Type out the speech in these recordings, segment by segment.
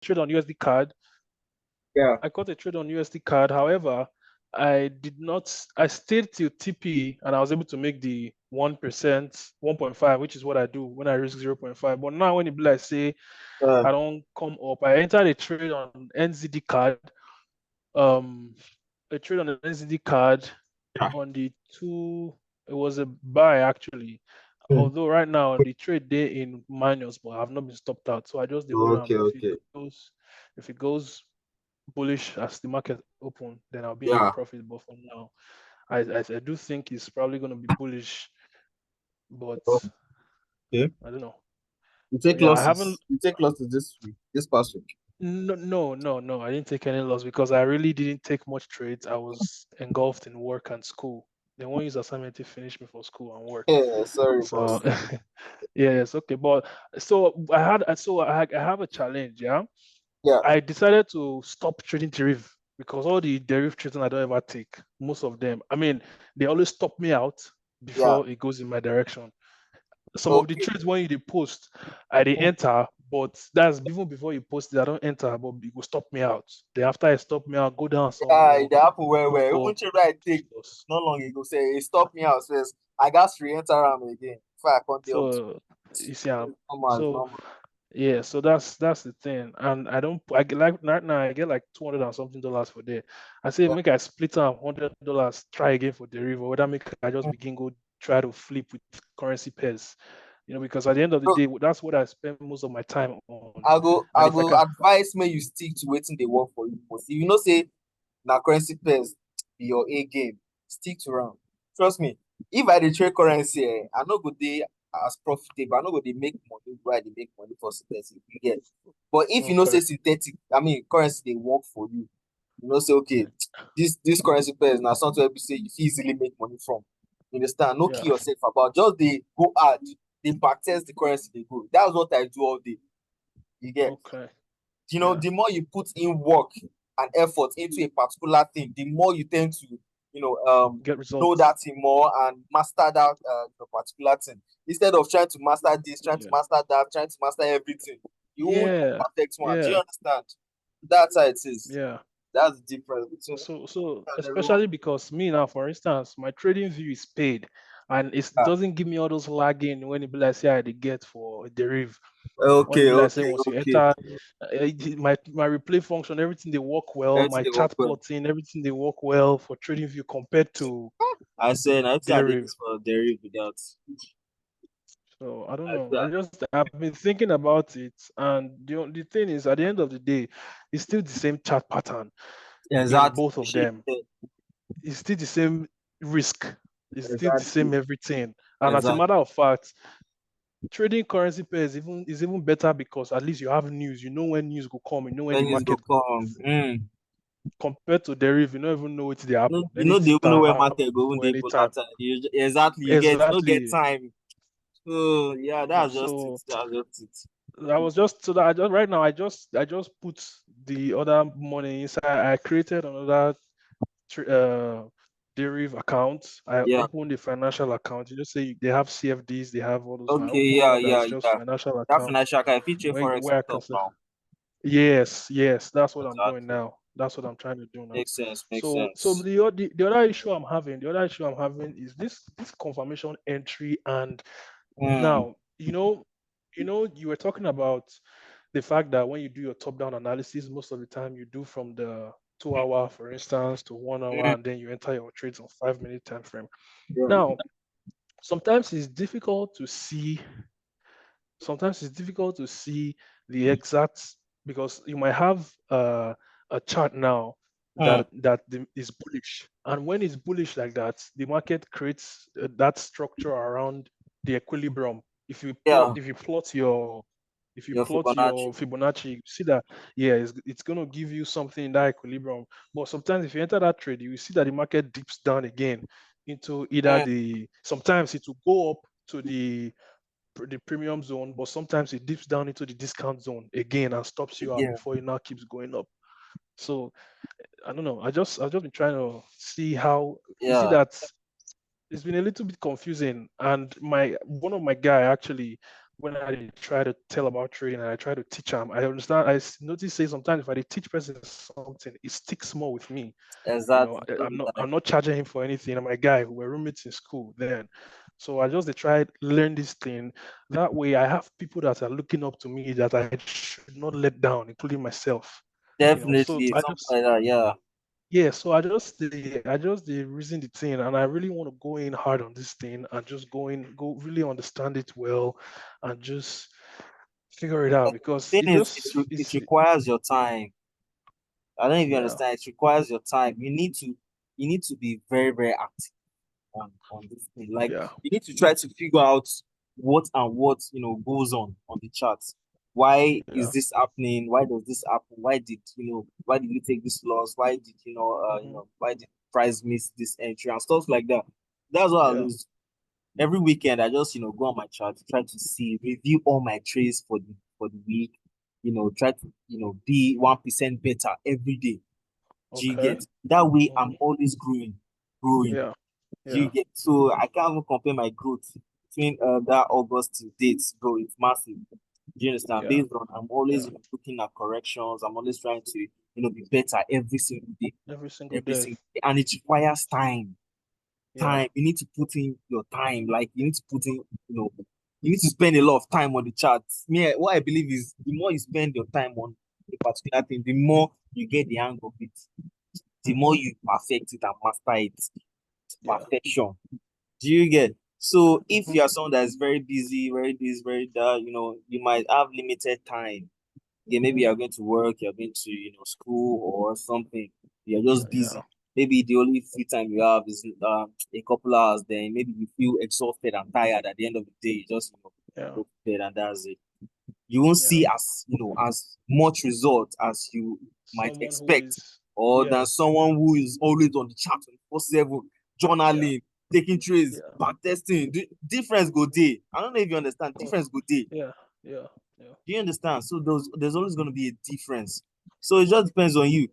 trade on USD card. Yeah. I caught a trade on USD card. However, I did not. I stayed till TP, and I was able to make the 1%, 1.5, which is what I do when I risk 0.5. But now when it be like say I don't come up, I entered a trade on NZD card. A trade on the NZD card on the two. It was a buy actually. Although right now the trade day in minus, but I've not been stopped out, so I just hold on. Okay. If it goes bullish as the market open, then I'll be in Yeah. profit. But for now, I do think it's probably going to be bullish, but Okay. I don't know. You take Yeah, I haven't. losses. You take losses this past week. No. I didn't take any loss because I really didn't take much trades. I was engulfed in work and school. They won't use assignment to finish me for school and work. Yeah, sorry, So boss. yeah, it's okay. But I have a challenge. Yeah, Yeah. I decided to stop trading deriv because all the deriv trading I don't ever take, most of them. I mean, they always stop me out Yeah. before it goes in my direction. Some of the Okay. trades when you post, I they enter, but that's even before you post it, I don't enter, but it will stop me out. Then after it stop me out, go down some Yeah, more, it happen go where up. even trade I take not long ago say it stopped me out first. I got to re-enter am again. Before I can't deal with So you see, normal, so normal. yeah, so that's the thing, and I don't. I get like right now. I get like $200 and something for there. I say Yeah. make I split up $100. Try again for the river. Whether make I just begin go try to flip with currency pairs. Because at the end of the So day, that's what I spend most of my time on. I go And I if I go can, advise me you stick to waiting they work for you. But if you know say na currency pairs be your A game, stick to round. Trust me, if I dey trade currency, I no go dey as profitable. I no go dey make money where I dey make money for synthetic. You get. But if you know okay, say synthetic, I mean currency dey work for you, you know say okay, this currency pairs na something wey be say you fit easily make money from. You understand? No yeah, kill yourself about just dey go hard, dey backtest the currency dey go. That's what I do all day. You get. okay, You know, yeah, the more you put in work and effort into a particular thing, the more you tend to, you know, get know results. that thing more and master that particular thing. Instead of trying to master this, trying to Yeah, master that, trying to master everything, you won't yeah, perfect one. Do you yeah, understand? That's how it is. yeah. That's the difference between So and everyone. especially because me now, for instance, my trading view is paid, and it Ah, doesn't give me all those lagging when it be like say I dey get for a deriv. When it okay, be like say okay, once you okay. enter my replay function, everything they work well. Everything My they work chat well. plotting, everything they work well for trading view compared to I say, I think I did deriv. this for derivative without. So I don't I know. think I've been thinking about it, and the thing is, at the end of the day, it's still the same chart pattern in exactly. both of them. It's still the same risk. It's still the Exactly. same everything. And as a Exactly. matter of fact, trading currency pairs is even better because at least you have news. You know when news will come. You know when the When it's go market come. compared to deriv, you don't even know what they happen. You know they Anything even know can where happen market go when they anytime. volatile. Exactly, you get no get Exactly. time. So yeah, that's just it. So That's just it. I was just so that I just right now I just put the other money inside. I created another deriv account. I Yeah. opened the financial account. You just say they have CFDs, they have all those. I Okay, open yeah, one yeah, that's just yeah. financial That account financial can feature forex where on I can top say, now. yes, that's what I'm doing Exactly. now. That's what I'm trying to do now. Makes sense, makes So sense. the other issue I'm having is this confirmation entry. And Mm. now you were talking about the fact that when you do your top-down analysis, most of the time you do from the 2 hour, for instance, to 1 hour, Mm. and then you enter your trades on 5 minute time frame. Yeah. Now, sometimes it's difficult to see. Sometimes it's difficult to see the exact because you might have a chart now Mm. is bullish, and when it's bullish like that, the market creates that structure around the equilibrium. If you plot, Yeah. if you plot your if you Your plot Fibonacci. your Fibonacci, you see that yeah, it's going to give you something in that equilibrium. But sometimes if you enter that trade, you will see that the market dips down again into either Mm. the sometimes it will go up to the premium zone, but sometimes it dips down into the discount zone again and stops you out Yeah. before it now keeps going up. So I don't know. I've just been trying to see how you see Yeah. that it's been a little bit confusing. And my one of my guy actually when I try to tell about trading and I try to teach them, I understand. Notice say sometimes if I teach person something, it sticks more with me. Exactly. No I'm be not lie. charging him for anything. I'm my guy. We were roommates in school then. So I just they tried learn this thing. That way I have people that are looking up to me that I should not let down, including myself. So Definitely I something just like that. Yeah. yeah, so I just the reason the thing, and I really want to go in hard on this thing and just go really understand it well, and just figure it out But because the it thing is, just it it's requires your time. I don't know if you yeah, understand. It requires your time. You need to be very, very active on this thing. Like yeah, you need to try to figure out what goes on the charts. Why is yeah, this happening? Why does this happen? Why did you take this loss? Why did hmm why did price miss this entry and stuff like that? That's what I yeah, lose. Every weekend I just go on my chart, try to see, review all my trades for the week, try to be 1% better every day. Do you okay, get? That way I'm hmm always growing. yeah, Do you yeah, get? So I can't even compare my growth between that August to dates, bro. It's massive. Do you understand? yeah, Based on I'm always yeah, looking at corrections. I'm always trying to be better every single day, every single every day, single day, and it requires time. yeah, Time. You need to put in your time. Like you need to put in, you need to spend a lot of time on the charts. Me, what I believe is the more you spend your time on a particular thing, the more you get the hang of it, the more hmm you perfect it and master it to yeah, perfection. Do you get? So if hmm you are someone that is very busy, very this, very that, you might have limited time. Yeah, maybe hmm you're going to work, you're going to, school or something. You're just yeah, busy. Maybe the only free time you have is a couple hours. Then maybe you feel exhausted and tired at the end of the day. You just yeah, go to bed and that's it. You won't yeah. see as much result as you might Someone who expect, is or than yes, someone who is always on the chat 24/7, yeah, journaling, taking trades, yeah, back testing. Difference go day. I don't know if you understand. of course, Difference go day. yeah, yeah, yeah, Do you understand? So there's always going to be a difference. So it just depends on you.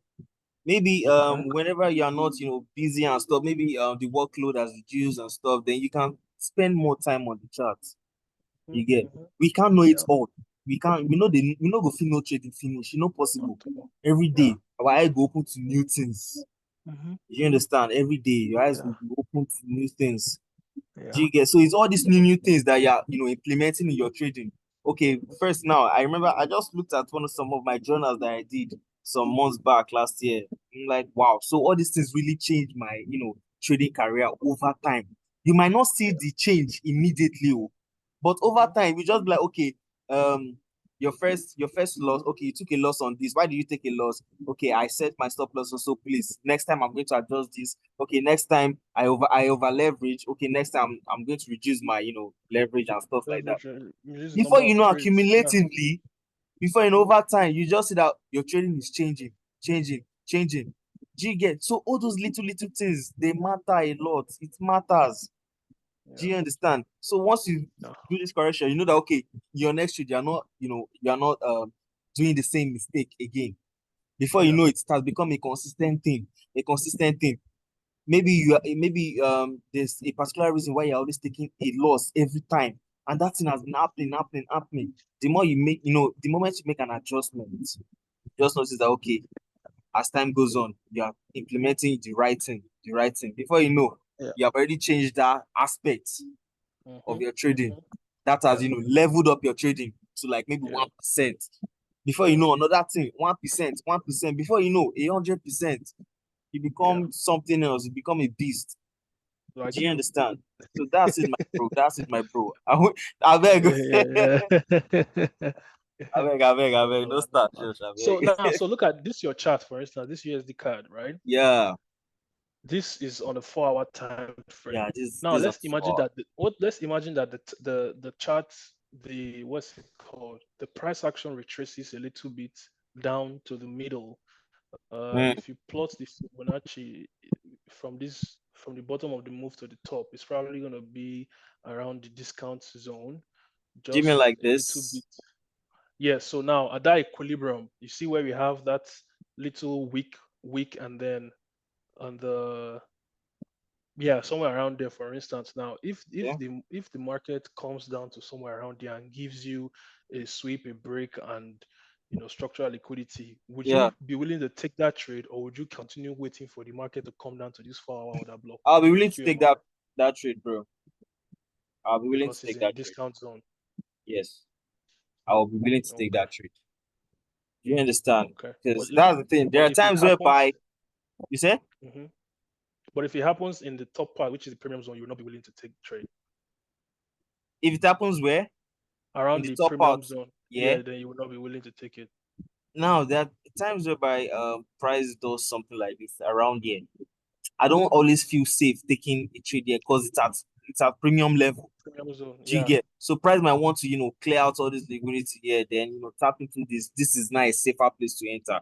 Maybe okay, whenever you are not busy and stuff, maybe the workload has reduced and stuff, then you can spend more time on the chart. You get? mm-hmm. We can't know it Yeah, all. We can't. We know go fit no trading finish. It's not not possible. to, Every yeah, day our eye go open to new things. hmm You understand? Every day your eyes yeah, will be open to new things. Do yeah, you get? So it's all these new things that you're implementing in your trading. Okay, first now I remember I just looked at some of my journals that I did some months back last year. I'm like, wow, so all these things really changed my trading career over time. You might not see yeah, the change immediately, oh, but over hmm time you just be like, okay, um your first loss, okay, you took a loss on this. Why did you take a loss? Okay, I set my stop loss also, please. Next time I'm going to adjust this. Okay, next time I over leverage. Okay, next time I'm going to reduce my leverage and stuff like that. leverage, use the Before number you of know, trades, yeah, accumulatively, before you know, over time, you just see that your trading is changing. Do you get? So all those little things, they matter a lot. It matters. Do yeah, you understand? So once you yeah, do this correction, you know that okay, your next trade, you're not doing the same mistake again. Before you yeah, know, it has become a consistent thing. A consistent thing. Maybe there's a particular reason why you're always taking a loss every time, and that thing has been happening. The more you make, the moment you make an adjustment, just notice that okay, as time goes on, you are implementing the right thing. Before you know, yeah, you have already changed that aspect of hmm your trading. hmm That has yeah, leveled up your trading to like maybe yeah, 1%. Before you yeah, know, another thing, 1%, 1%. Before you know, 100%. You yeah, become something else. You become a beast. Do like you you, understand? So that's it, my bro. That's it, my bro. I beg, yeah, yeah, I no, beg. no, No I know, start, man. Josh. I So beg. now, so look at this your chart, for instance, this USD card, right? Yeah, This is on a 4 hour time frame. yeah. This Now this is let's imagine that the chart, the what's it called, the price action retraces a little bit down to the middle. mm, If you plot the Fibonacci from the bottom of the move to the top, it's probably going to be around the discount zone, give me just like a little bit. this. Yeah, so now at that equilibrium, you see where we have that little wick, and then on the Yeah, somewhere around there, for instance. Now, Yeah. if the market comes down to somewhere around there and gives you a sweep, a break, and structural liquidity, would Yeah. you be willing to take that trade, or would you continue waiting for the market to come down to this 4 hour order block I'll be willing to take QMR that trade, bro. I'll be willing to because it's take in that trade. discount zone? Yes. I'll be willing to take Okay, that trade. Do you understand? okay. Because that's the thing. There But are if it times happens, whereby you say mhm. But if it happens in the top part, which is the premium zone, you will not be willing to take trade if it happens where in around the the top part, premium zone. yeah. Yeah, then you will not be willing to take it. Now there are times whereby price does something like this around here. I don't always feel safe taking a trade there because it's at premium level. Premium zone, Do you yeah, get? So price might want to, clear out all this liquidity here, then tap into this. This is not a safer place to enter.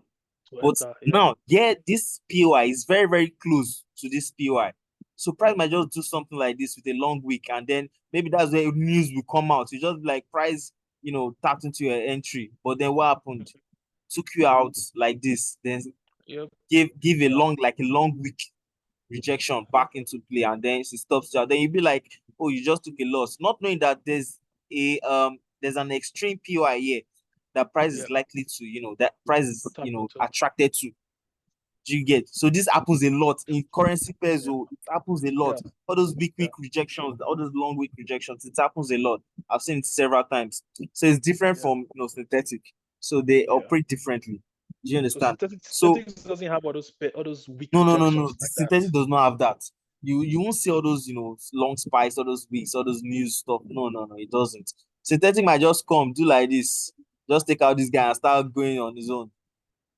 to But enter. Yeah, now, yeah, this POI is very, very close to this POI. So price might just do something like this with a long week, and then maybe that's where news will come out. You just like price, tapped into your entry. But then what happened? Took you out like this, then yep, give a yeah, long week rejection back into play, and then she stops you. Then you be like, oh, you just took a loss, not knowing that there's an extreme POI here that price yeah. is likely to, that price is, Tap into. attracted to. Do you get? So this happens a lot in currency pairs. Yeah, Oh, it happens a lot. yeah, All those big yeah, week rejections, all those long week rejections, it happens a lot. I've seen it several times. So it's different yeah, from synthetic. So they yeah. operate differently. Do you So understand? synthetics So doesn't have all those weak no, no, no, no. rejections The like that. synthetic does not have that. You won't see all those, long spikes, all those weeks, all those news stuff. No, no, no, it doesn't. Synthetic might just come, do like this, just take out this guy and start going on his own.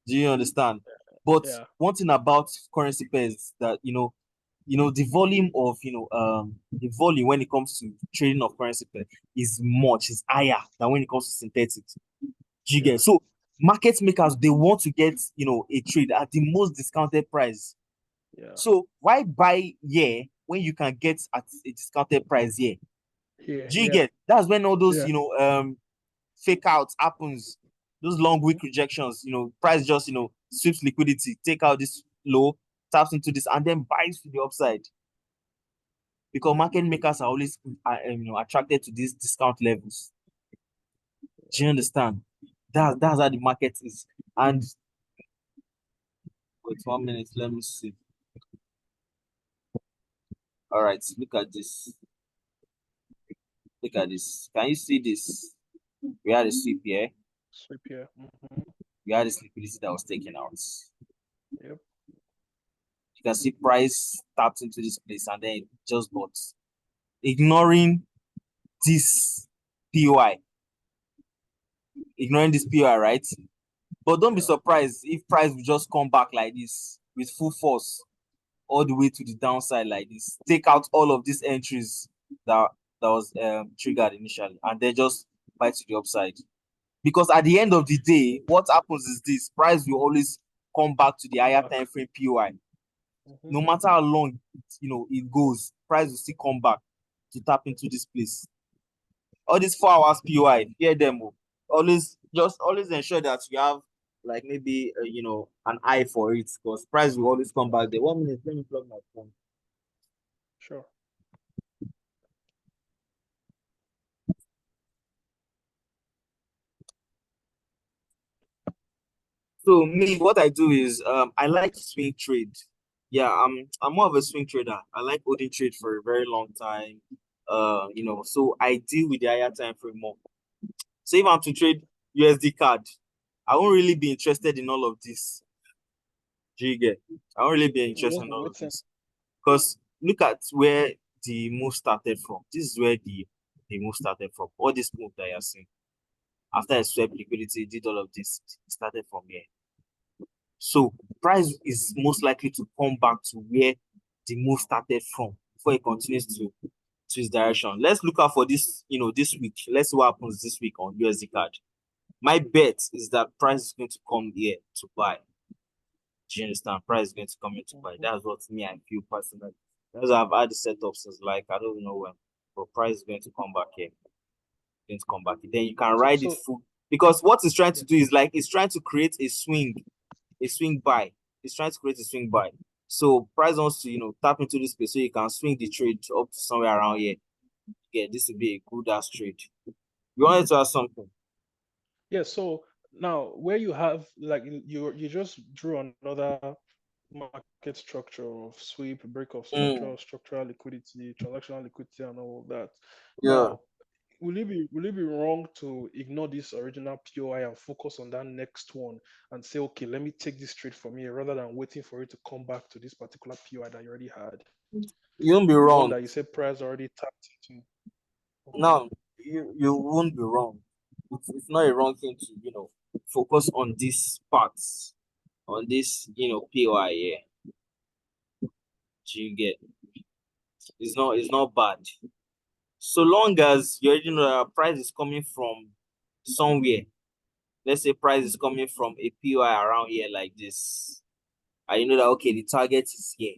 Do you understand? But Yeah, one thing about currency pairs is that the volume of the volume when it comes to trading of currency pair is higher than when it comes to synthetics. Do you yeah, get? So market makers, they want to get a trade at the most discounted price. yeah. So why buy here when you can get at a discounted price here? Here, Do you yeah, get? That's when all those yeah, fake outs happens. Those long hmm week rejections, price just sweeps liquidity, take out this low, taps into this, and then buys to the upside. Because market makers are always attracted to these discount levels. Do you understand? That's how the market is. And wait 1 minute, let me see. All right, look at this. Look at this. Can you see this? We had a sweep here. sweep here. We had this liquidity that was taken out. Yep, You can see price tapped into this place and then it just bought. Ignoring this POI. Ignoring this POI, right? But don't be yeah, surprised if price will just come back like this with full force all the way to the downside like this. Take out all of these entries that was triggered initially, and then just buy to the upside. Because at the end of the day, what happens is this: price will always come back to the come higher back. time frame POI. hmm No matter how long it goes, price will still come back to tap into this place. All these 4 hours POI, hear them. Always ensure that you have like maybe an eye for it, because price will always come back there. 1 minute, let me plug my phone. Sure. So me, what I do is I like to swing trade. Yeah, I'm more of a swing trader. I like holding trade for a very long time. So I deal with the higher time frame more. So if I'm to trade USD card, I won't really be interested in all of this. Do you get? I won't really be You interested just in be all of waiting. this. Because look at where the move started from. This is where the move started from. All this move that you're seeing. After I swept liquidity, did all of this, it started from here. So price is most likely to come back to where the move started from before it continues to its direction. Let's look out for this, this week. Let's see what happens this week on USD card. My bet is that price is going to come here to buy. Do you understand? Price is going to come here to buy. hmm That's what me I feel personally. Because I've had the setup since like I don't know when, but price is going to come back here. Going to come back. Then you can So, ride it so full, because what it's trying yeah, to do is like it's trying to create a swing buy. It's trying to create a swing buy. So price wants to, tap into this space so you can swing the trade up to somewhere around here. Yeah, this would be a good ass trade. You wanted to ask something? Yeah, so now where you have like you just drew another market structure of sweep, break of Mm, structural liquidity, transactional liquidity, and all of that. yeah. Now, will it be wrong to ignore this original POI and focus on that next one and say, okay, let me take this trade from here rather than waiting for it to come back to this particular POI that you already had? You won't be The one wrong. that you said price already tapped into. Okay. Now, you won't be wrong. It's not a wrong thing to, focus on these parts, on this, POI here. Do you get? It's not bad. So long as you already know that price is coming from somewhere. Let's say price is coming from a POI around here like this. And you know that okay, the target is here.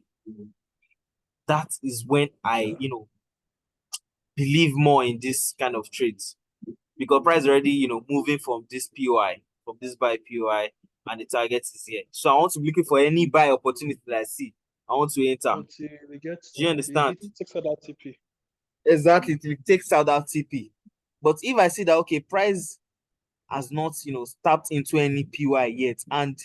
That is when I, Yeah. believe more in this kind of trades. Because price already, moving from this POI, from this buy POI, and the target is here. So I want to be looking for any buy opportunity that I see. I want to enter. Until it gets Do you until understand? it takes out that TP. Exactly. Till it takes out that TP. But if I see that okay, price has not, tapped into any POI yet, and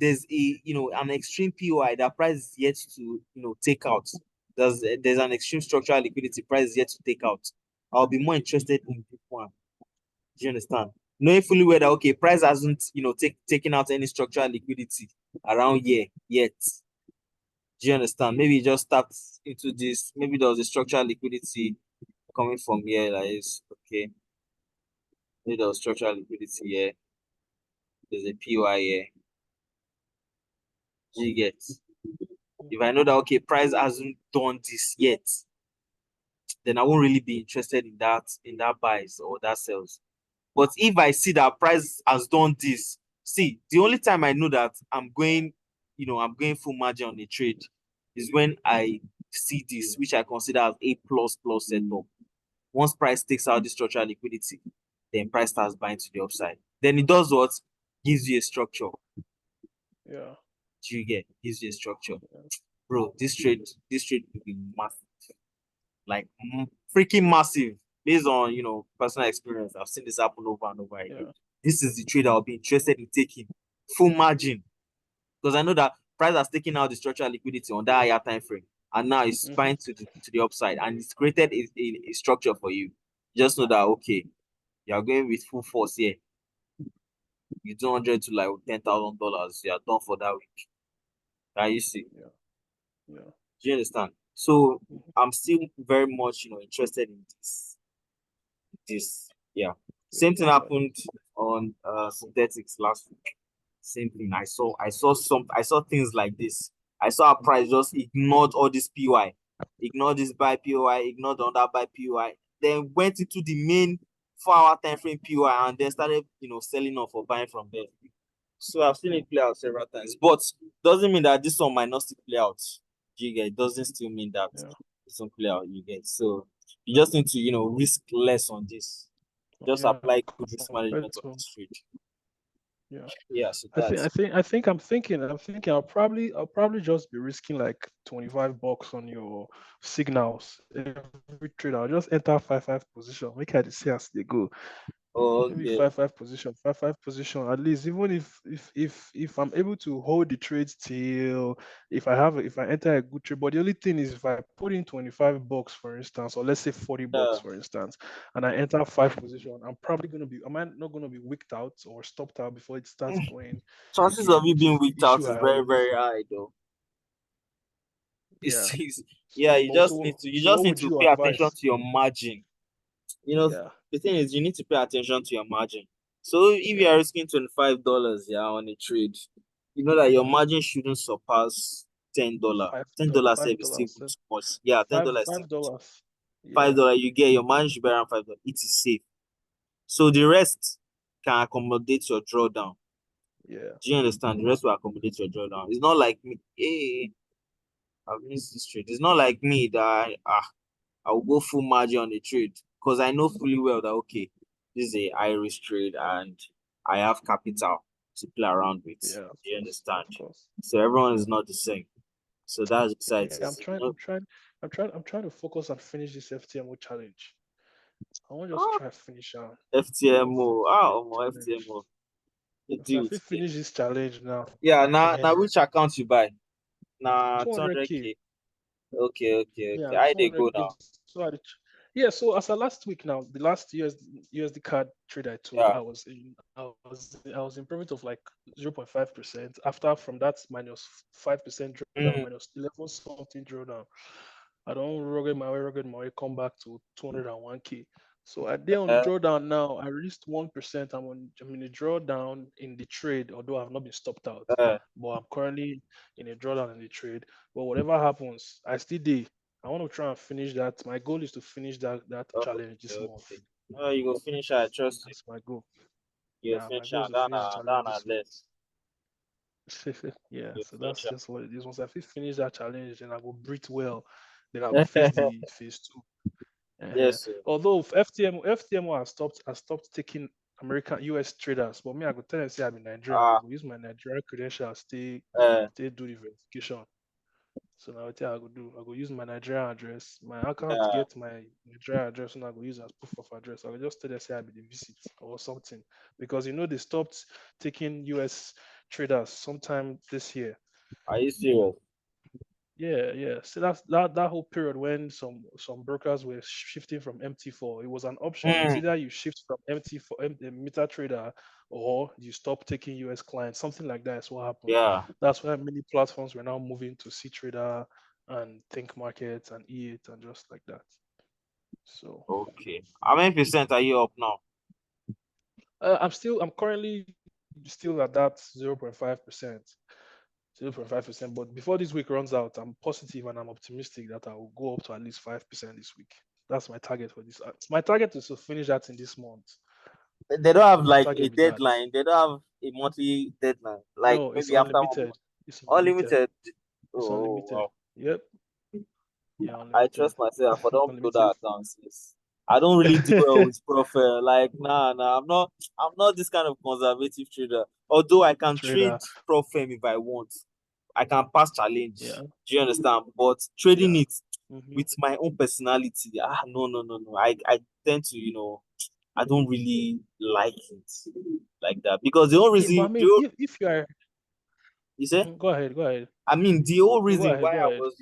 there's a, an extreme POI that price is yet to, take out. There's an extreme structural liquidity price is yet to take out. I'll be more interested in this one. Do you understand? Knowing fully well that okay, price hasn't, taken out any structural liquidity around here yet. Do you understand? Maybe it just tapped into this. Maybe there was a structural liquidity coming from here. Like this. Okay. Maybe there was structural liquidity here. There's a PY here. Do you get? If I know that okay, price hasn't done this yet, then I won't really be interested in that buys or that sells. But if I see that price has done this, see, the only time I know that I'm going full margin on a trade is when I see this, which I consider as a plus setup. Once price takes out the structural liquidity, then price starts buying to the upside. Then it does what? Gives you a structure. Yeah. Do you get? Gives you a structure. Yeah. Bro, this trade will be massive. Like freaking massive. Based on personal experience, I've seen this happen over and over again. Yeah. This is the trade I'll be interested in taking full margin because I know that price has taken out the structural liquidity on that higher time frame, and now it's Mm-hmm. buying to the upside, and it's created a structure for you. Just know that okay, you are going with full force here. You 200 to like $10,000. You are done for that week. Can you see? Yeah. Yeah. Do you understand? So Mm-hmm. I'm still very much interested in this. Yeah. Same thing Yeah. happened on synthetics last week. Same thing. I saw things like this. I saw a price just ignored all this PY, ignored this buy POI, ignored the other buy POI, then went into the main 4 hour time frame POI and then started selling off or buying from there. So I've seen it play out several times, but doesn't mean that this one might not still play out. You get? It doesn't still mean that Yeah. this won't play out. You get? So you just need to risk less on this. Just Yeah. apply good risk Compared management on to this trade. yeah. Yeah, so I think I that's think I think I'm thinking I'll probably just be risking like $25 on your signals every trade. I'll just enter five position. Make I dey see as they go. Maybe okay. five position at least. Even if I'm able to hold the trades till if I enter a good trade. But the only thing is if I put in $25 for instance, or let's say $40 Yeah. for instance, and I enter five position, I'm probably gonna be am I not gonna be wicked out or stopped out before it starts going Chances of again, you which being is the weaked out issue is I very, always very high though. yeah. Yeah, So you but just need to you so just what need would to you pay attention advise? to your margin. Yeah, The thing is you need to pay attention to your margin. So if you are yeah. risking $25, yeah, on a trade, you know that your Mm-hmm. margin shouldn't surpass $10. $10 Five is still dollars. too much. Yeah, $10 is still Five dollars. Yeah, $5 you get your margin should be around $5. It is safe. So the rest can accommodate your drawdown. yeah, Do you understand? The rest will accommodate your drawdown. It's not like me. Hey, I've missed this trade. It's not like me that I will go full margin on the trade because I know fully well that okay, this is a high risk trade and I have capital. to play around with. Yeah, of Do you course, understand? of course. So everyone is not the same. So that's Yeah, exciting. I'm trying to focus and finish this FTMO challenge. I want to just Oh, try finish out. FTMO. Challenge. FTMO. You If I deal with fit it. finish this challenge now, Yeah, now eh, which account you buy? Nah, 200K. 200K. Okay. Yeah, I they go 200K. now. So yeah, so as of last week now, the last USD card trade I took, Yeah. I was in profit of like 0.5%. After from that minus 5% drawdown, Mm, minus 11 something drawdown. I don't rugged my way, come back to 201K. So I did on the uh, drawdown now. I released 1%. I'm in a drawdown in the trade, although I've not been stopped out. uh, But I'm currently in a drawdown in the trade. But whatever happens, I still did. I want to try and finish that. My goal is to finish that challenge this month. okay. Oh, you go finish. I trust you. That's my goal. You go Yeah, my finish. goal is to finish the challenge Down this month. less. Yeah, You so that's finish. just what it is. Once I finish that challenge, then I will breathe well. Then I will face the phase two. Yes, sir. Although FTMO has stopped taking American US traders, but me I go tell them say I'm in Nigeria. I Ah, go use my Nigerian credentials, uh, stay do the verification. So now what I go do, I go use my Nigerian address. My account uh, get my Nigerian address, and I go use as proof of address. I will just tell them say I be the visit or something because they stopped taking US traders sometime this year. are you serious? Yeah, yeah. So that whole period when some brokers were shifting from MT4, it was an option. It's Mm, either you shift from MT4 MetaTrader or you stop taking US clients. Something like that is what happened. yeah. That's why many platforms were now moving to CTrader and Think Markets and E8 and just like that. So Okay. How many percent are you up now? I'm currently still at that 0.5%. 0.5%. But before this week runs out, I'm positive and I'm optimistic that I will go up to at least 5% this week. That's my target for this. My target is to finish that in this month. They don't have My like a target be that. deadline. They don't have a monthly deadline. Like No, it's maybe after 1 month. unlimited. It's unlimited. Unlimited. It's Oh unlimited. wow. Yep. Yeah, I unlimited. trust myself. I don't blow Unlimited that account. Sis. I don't really do well with profit. Like nah. I'm not this kind of conservative trader. Although I can trade trader. profit if I want. I can pass challenge. Yeah. Do you understand? But trading Yeah. it Hmm. with my own personality, no. I tend to, I don't really like it like that because the only Yeah, but I reason, mean, if you are, you say, go ahead, go ahead. I mean, the whole No, go reason ahead, why go I ahead. was,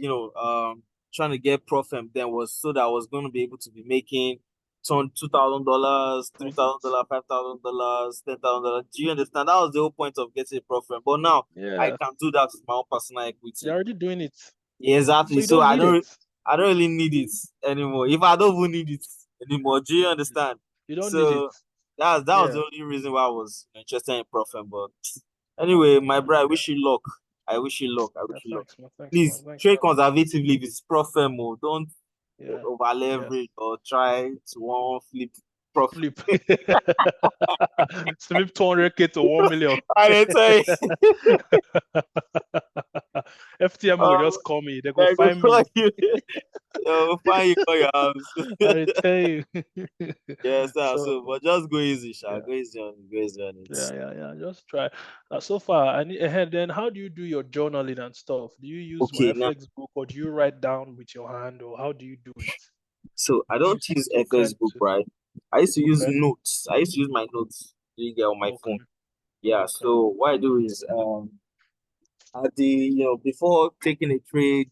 trying to get profit then was so that I was going to be able to be making $2,000, Profits. $3,000, $5,000, $10,000. Do you understand? That was the whole point of getting a profit. But now I Yeah, can do that with my own personal you're equity. already doing it, Yeah, so exactly. you So don't need it. I don't really need it anymore. If I don't even need it anymore, do you understand? You don't need it. So that was Yeah. the only reason why I was interested in profit. But anyway, my Yeah. brother, I wish you luck. I wish you luck. I Yeah. wish you luck. Thanks, man. Thanks, man. Please Thanks, trade man. conservatively if it's profit mode. Don't Yeah. over Yeah. leverage or try to one flip profit. Flip. Flip 200K to 1 million. I tell you, FTM will um, just call me. They go I go find call me. you. Find you call your house. I tell you. Yeah, so So but just go easy, Sha. yeah. Go easy on it. Go easy on it. Yeah. Just try. So far, I need ahead. Then, how do you do your journaling and stuff? Do you use my Okay, now FX book or do you write down with your hand or how do you do it? so I Do you don't stick use to kind FS book, to? right? I used to use Okay. notes. I used to use my notes you get on my Okay. phone. Yeah, Okay. so what I do is at the before taking a trade,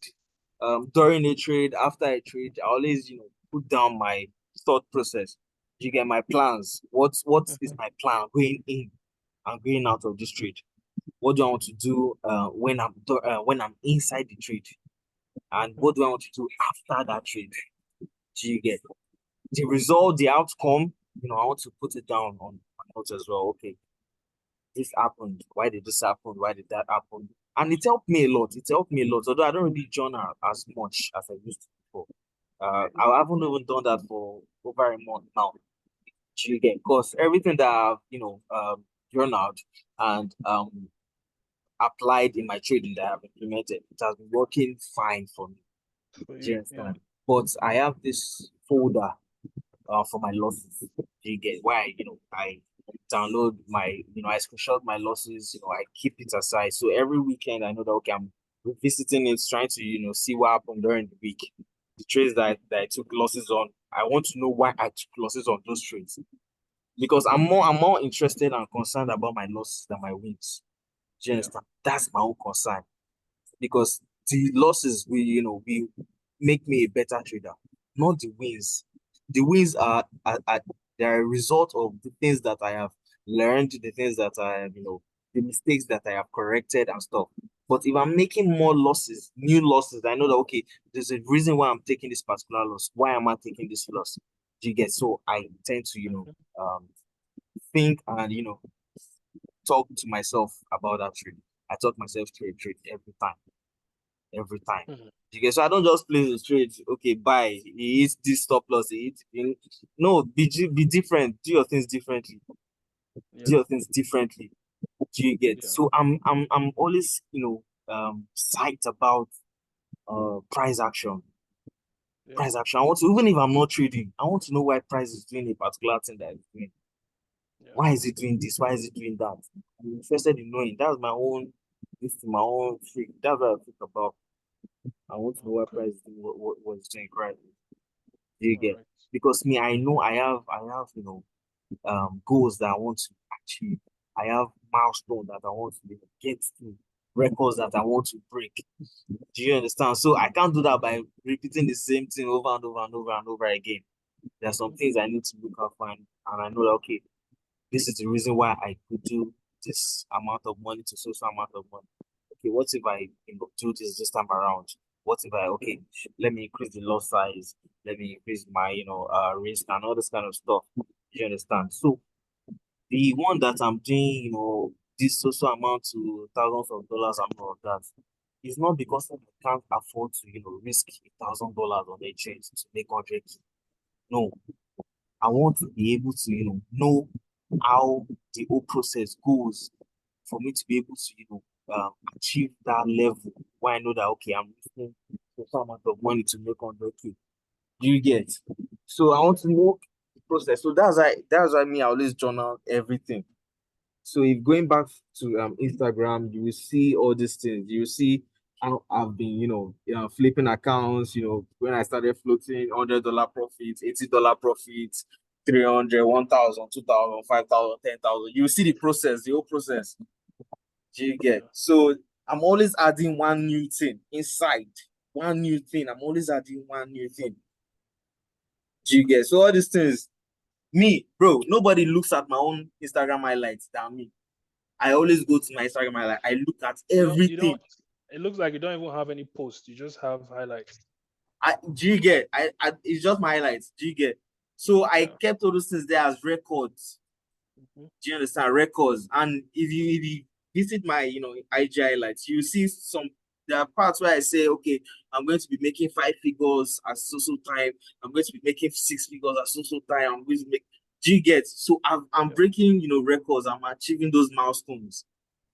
during a trade, after a trade, I always put down my thought process. You get my plans. What is Mhm, my plan going in and going out of this trade? What do I want to do when I'm inside the trade? And mhm, what do I want to do after that trade? Do you get the result, the outcome? I want to put it down on my notes as well. Okay, this happened. Why did this happen? Why did that happen? And it helped me a lot. It helped me a lot. Although I don't really journal as much as I used to before. I haven't even done that for over a month now. Do you get? Because everything that I've journaled and applied in my trading that I've implemented, it has been working fine for me. for Do you you, yeah. understand? But I have this folder for my losses. Do you get why I download my, I screenshot my losses, I keep it aside. So every weekend I know that okay, I'm revisiting it, trying to, see what happened during the week. The trades that I took losses on. I want to know why I took losses on those trades. Because I'm more interested and concerned about my losses than my wins. Do you Yeah. understand? That's my own concern. Because the losses we make me a better trader, not the wins. The wins are they're a result of the things that I have learned, the things that I have, the mistakes that I have corrected and stuff. But if I'm making more losses, new losses, I know that okay, there's a reason why I'm taking this particular loss. Why am I taking this loss? Do you get? So I tend to, Mhm. think and talk to myself about that trade. I talk myself through a trade every time, every time. Mhm. You get? So I don't just play the trade. Okay, buy. He hits this stop loss. No, be different. Do your things differently. Do Yeah. your things differently. Do you get? Yeah. So I'm always psyched about price action. Yeah. Price action. I want to, even if I'm not trading, I want to know why price is doing a particular thing that it's doing. Yeah. Why is it doing this? Why is it doing that? I'm interested in knowing. That's my own, this is my own freak. That's what I think about. I want to know why Okay. price is doing what it's doing currently. Do you All get? right. Because me, I know I have goals that I want to achieve. I have milestones that I want to get to, records that I want to break. Do you understand? So I can't do that by repeating the same thing over and over and over and over again. There are some things I need to look out for, and I know that okay, this is the reason why I could do this amount of money to social amount of money. Okay, what if I do this time around? What if I okay, let me increase the lot size, let me increase my risk and all this kind of stuff. You understand? So the one that I'm doing, this social amount to thousands of dollars and all of that, is not because I can't afford to, risk $1,000 on a trade to make 100. No, I want to be able to, know how the whole process goes for me to be able to, achieve that level where I know that okay, I'm risking some amount of money to make 100K. Do you get? So I want to know the process. So that's why me, I always journal everything. So if going back to Instagram, you will see all these things. You will see how I've been, flipping accounts. When I started floating, $100 profits, $80 profits, 300, 1,000, 2,000, 5,000, 10,000. You will see the process, the whole process. Do you get? Yeah. So I'm always adding one new thing inside. One new thing. I'm always adding one new thing. Do you get? So all these things, me, bro, nobody looks at my own Instagram highlights than me. I always go to my Instagram highlight. I look at You don't. You everything. don't. It looks like you don't even have any posts. You just have highlights. Do you get? It's just my highlights. Do you get? So I Yeah. kept all those things there as records. Mhm. Do you understand? Records. And if you visit my IG highlights, you see some there are parts where I say, okay, I'm going to be making 5 figures at so time. I'm going to be making 6 figures at so time. I'm going to make. Do you get? So I'm Yeah. breaking records. I'm achieving those milestones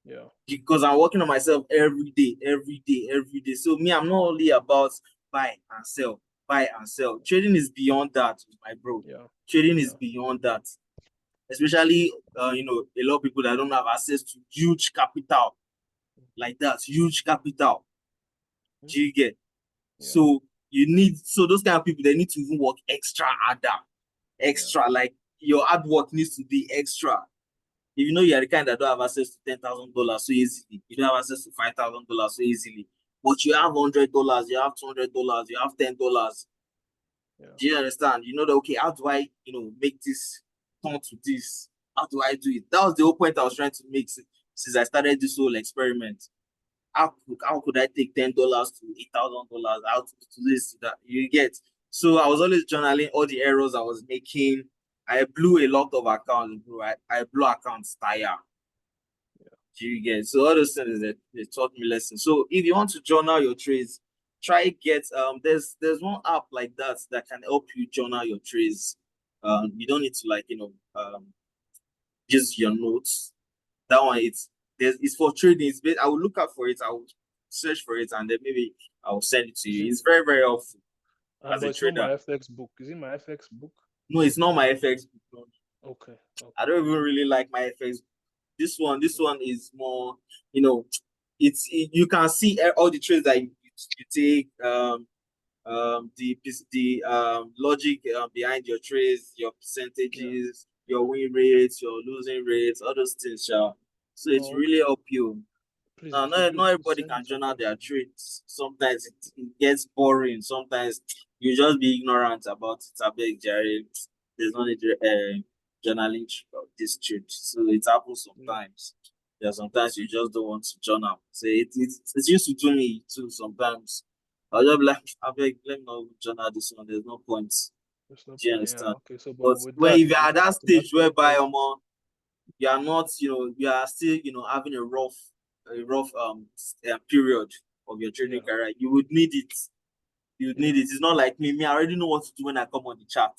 Yeah. because I'm working on myself every day, every day, every day. So me, I'm not only about buy and sell, buy and sell. Trading is beyond that, my bro. Yeah. Trading is Yeah. beyond that. Especially, a lot of people that don't have access to huge capital like that, huge capital. Mhm. Do you get? Yeah. So so those kind of people, they need to even work extra harder, Yeah. extra. Like your hard work needs to be extra. If you know you're the kind that don't have access to $10,000 so easily, you don't have access to $5,000 so easily, but you have $100, you have $200, you have $10. Yeah. Do you understand? You know that okay, how do I, make this turn to this? How do I do it? That was the whole point I was trying to make since I started this whole experiment. How could I take $10 to $8,000 out to this to that? You get. So I was always journaling all the errors I was making. I blew a lot of accounts, bro. I blew accounts tire. Do you get? So all those things that they taught me lessons. So if you want to journal your trades, try get there's one app like that that can help you journal your trades. You don't need to use your notes. That one it's for trading. I will look out for it. I will search for it and then maybe I will send it to Is you. it? It's very very helpful as But a it's not trader. my FX book. Is it my FX book? No, it's not my FX. Okay. I Okay. don't even really like my FX. This one is more, you can see all the trades that you take, the logic behind your trades, your Yeah. percentages, your win rates, your losing rates, all those things, yeah. So it's Oh, really okay. up you. Please, Now, if you do, not please everybody send can it journal across. their trades. Sometimes it gets boring. Sometimes you just be ignorant about it. I beg, Jerry. There's no need journaling of this trade. So it happens Yeah. sometimes. Yeah, sometimes you just don't want to journal. So it used to do me too sometimes. I'll just be like, I beg, let me not journal this one. There's no point. There's no Do you point. Yeah. understand? Okay. So, but But with when that, if you're you at that stage automatically whereby get. you are not, you are still, having a rough period of your trading Yeah. career, you would need it. You would need Yeah. it. It's not like me. I already know what to do when I come on the chat.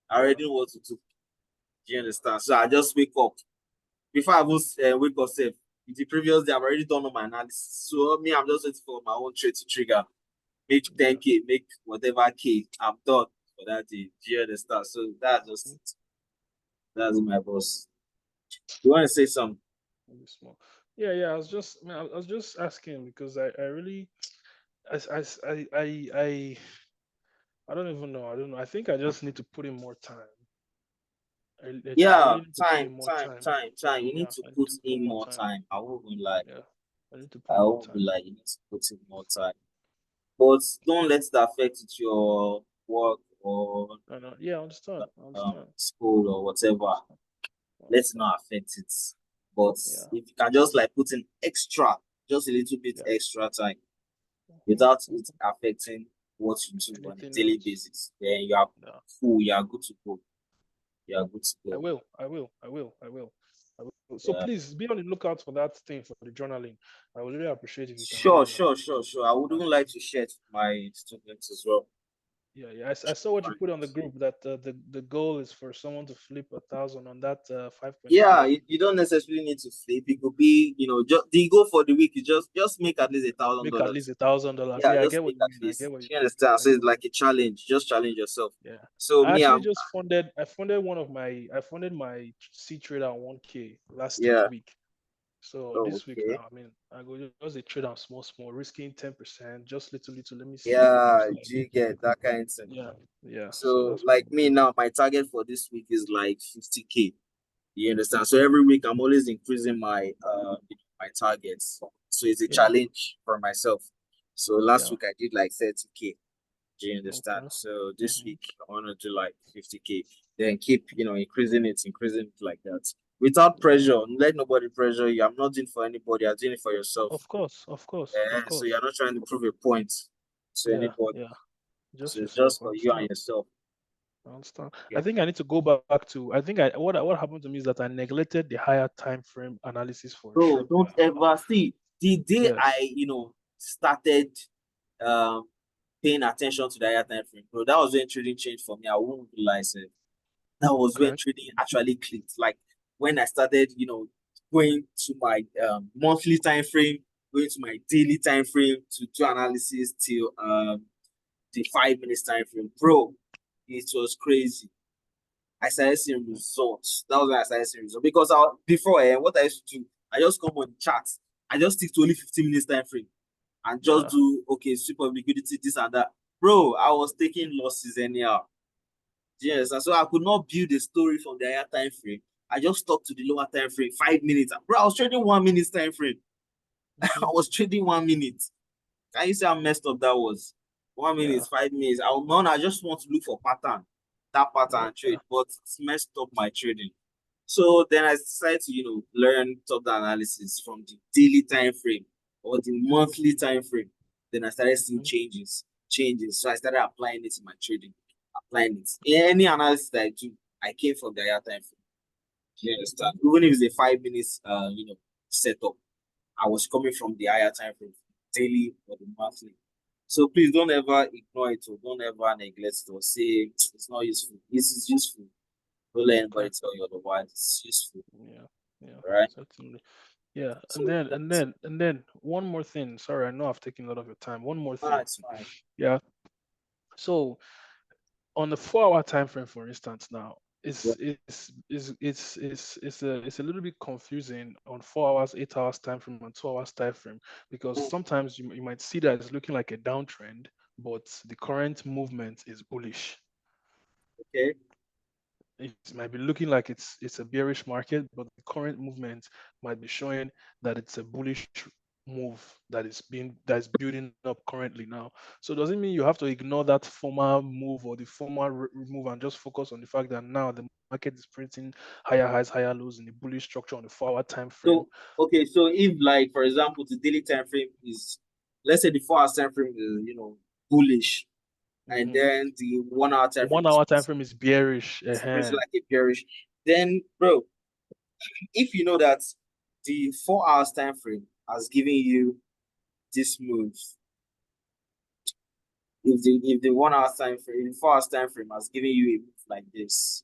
I Yeah. already know what to do. Do you understand? So I just wake up. Before I even wake up, safe. The previous day, I've already done all my analysis. So me, I'm just waiting for my own trade to trigger. Make Yeah. 10K, make whatever K. I'm done for that day. Do you understand? So that's just Mm, it. That's my boss. You want to say something? maybe small. Yeah. Yeah. I was just asking because I really, I don't even know. I don't know. I think I just need to put in more time. I Yeah, really need to put in more time. time. You need Yeah. to I need put to put in more more time. time. I won't be like, Yeah. I need to put I more won't be time. like, you need to put in more time. But don't let it affect your work or I know. Yeah. I understand. I understand. school or whatever. I Let it understand. not affect it. But Yeah. if you can just like put in extra, just a little bit Yeah. extra time Mhm, without it mhm. affecting what you do on a Anything daily else? basis, then you are Yeah. full, you are good to go. You are good to I go. will. I will. I will. I will. I will. So Yeah. please be on the lookout for that thing for the journaling. I would really appreciate if you can Sure, send it sure, across. sure, sure. I would Yeah. even like to share it with my students as well. Yeah. Yeah. I saw what you put on the group that the goal is for someone to flip 1,000 on that 5.3 Yeah, app. you don't necessarily need to flip. It could be, just the goal for the week is just make at least a thousand Make at dollars. least $1,000. Yeah, Yeah, I just get what make you at mean. I get least. what you You mean. understand? I So get it's what like you a challenge. Just challenge yourself. mean. Yeah. So I me, actually just funded. I funded my C trader on 1K last yeah. week. So Oh, this week okay. now, I mean, I go just a trade on small, risking 10%, just little, little. Let me see how it Yeah, looks like. do you get that kind of thing? Yeah, yeah. So So that's what like I'm me doing. now, my target for this week is like 50K. You understand? So every week I'm always increasing my targets. So it's a Yeah, challenge for myself. So last yeah. week I did like 30K. Do you understand? Okay. So this Hmm. week I want to do like 50K. Then keep, increasing it like that. Without Yeah. pressure. Let nobody pressure you. I'm not doing it for anybody. I'm doing it for yourself. Of course, of course, of So you're course. not trying to prove a point to Yeah, anybody. yeah. So Just it's yourself. just I for you and understand. yourself. I understand. Yeah. I think I need to go back to. I think I what happened to me is that I neglected the higher time frame analysis for a Bro, short don't while. ever see the day Yes. I, started um paying attention to the higher time frame, bro. That was when trading changed for me. I won't realize it. That was when Okay. trading actually clicked. Like when I started, going to my monthly time frame, going to my daily time frame to do analysis till the 5 minutes time frame, bro. It was crazy. I started seeing results. That was when I started seeing results because before what I used to do, I just come on the chat. I just stick to only 15 minutes time frame and just Yeah. do okay, sweep of liquidity, this and that. Bro, I was taking losses anyhow. Yes, and so I could not build a story from the higher time frame. I just stuck to the lower time frame, 5 minutes. Bro, I was trading 1 minute time frame. I Hmm. was trading 1 minute. Can you see how messed up that was? 1 minute, Yeah. 5 minutes. I just want to look for pattern, that pattern Okay. trade, but it's messed up my trading. So then I decided to, learn top-down analysis from the daily time frame or the monthly time frame. Then I started seeing Hmm. changes. So I started applying it in my trading, applying it. In any analysis that I do, I came from the higher time frame. You understand? Even if it's a 5 minutes, setup, I was coming from the higher time frame, daily or the monthly. So please don't ever ignore it or don't ever neglect it or say it's not useful. This is useful. Don't let Okay. anybody tell you otherwise. It's useful. Yeah. Yeah. All right. Certainly. Yeah. And So then one more thing. Sorry, I know I've taken a lot of your time. One more thing. it's fine. Yeah. So on the 4 hour time frame, for instance, now, it's a little bit confusing on 4 hours, 8 hours time frame and 2 hours time frame, because sometimes you might see that it's looking like a downtrend, but the current movement is bullish. Okay. It might be looking like it's a bearish market, but the current movement might be showing that it's a bullish move that's building up currently now. So does it mean you have to ignore that former move or the former move and just focus on the fact that now the market is printing higher highs, higher lows in the bullish structure on the 4 hour time frame? So okay, so if like for example the daily time frame is, let's say the 4 hour time frame is bullish, and Hmm. then the 1 hour time frame 1 hour time frame is bearish. is pretty like a bearish, then bro, if you know that the 4 hours time frame has given you this move, if the 1 hour time frame, the 4 hours time frame has given you a move like this,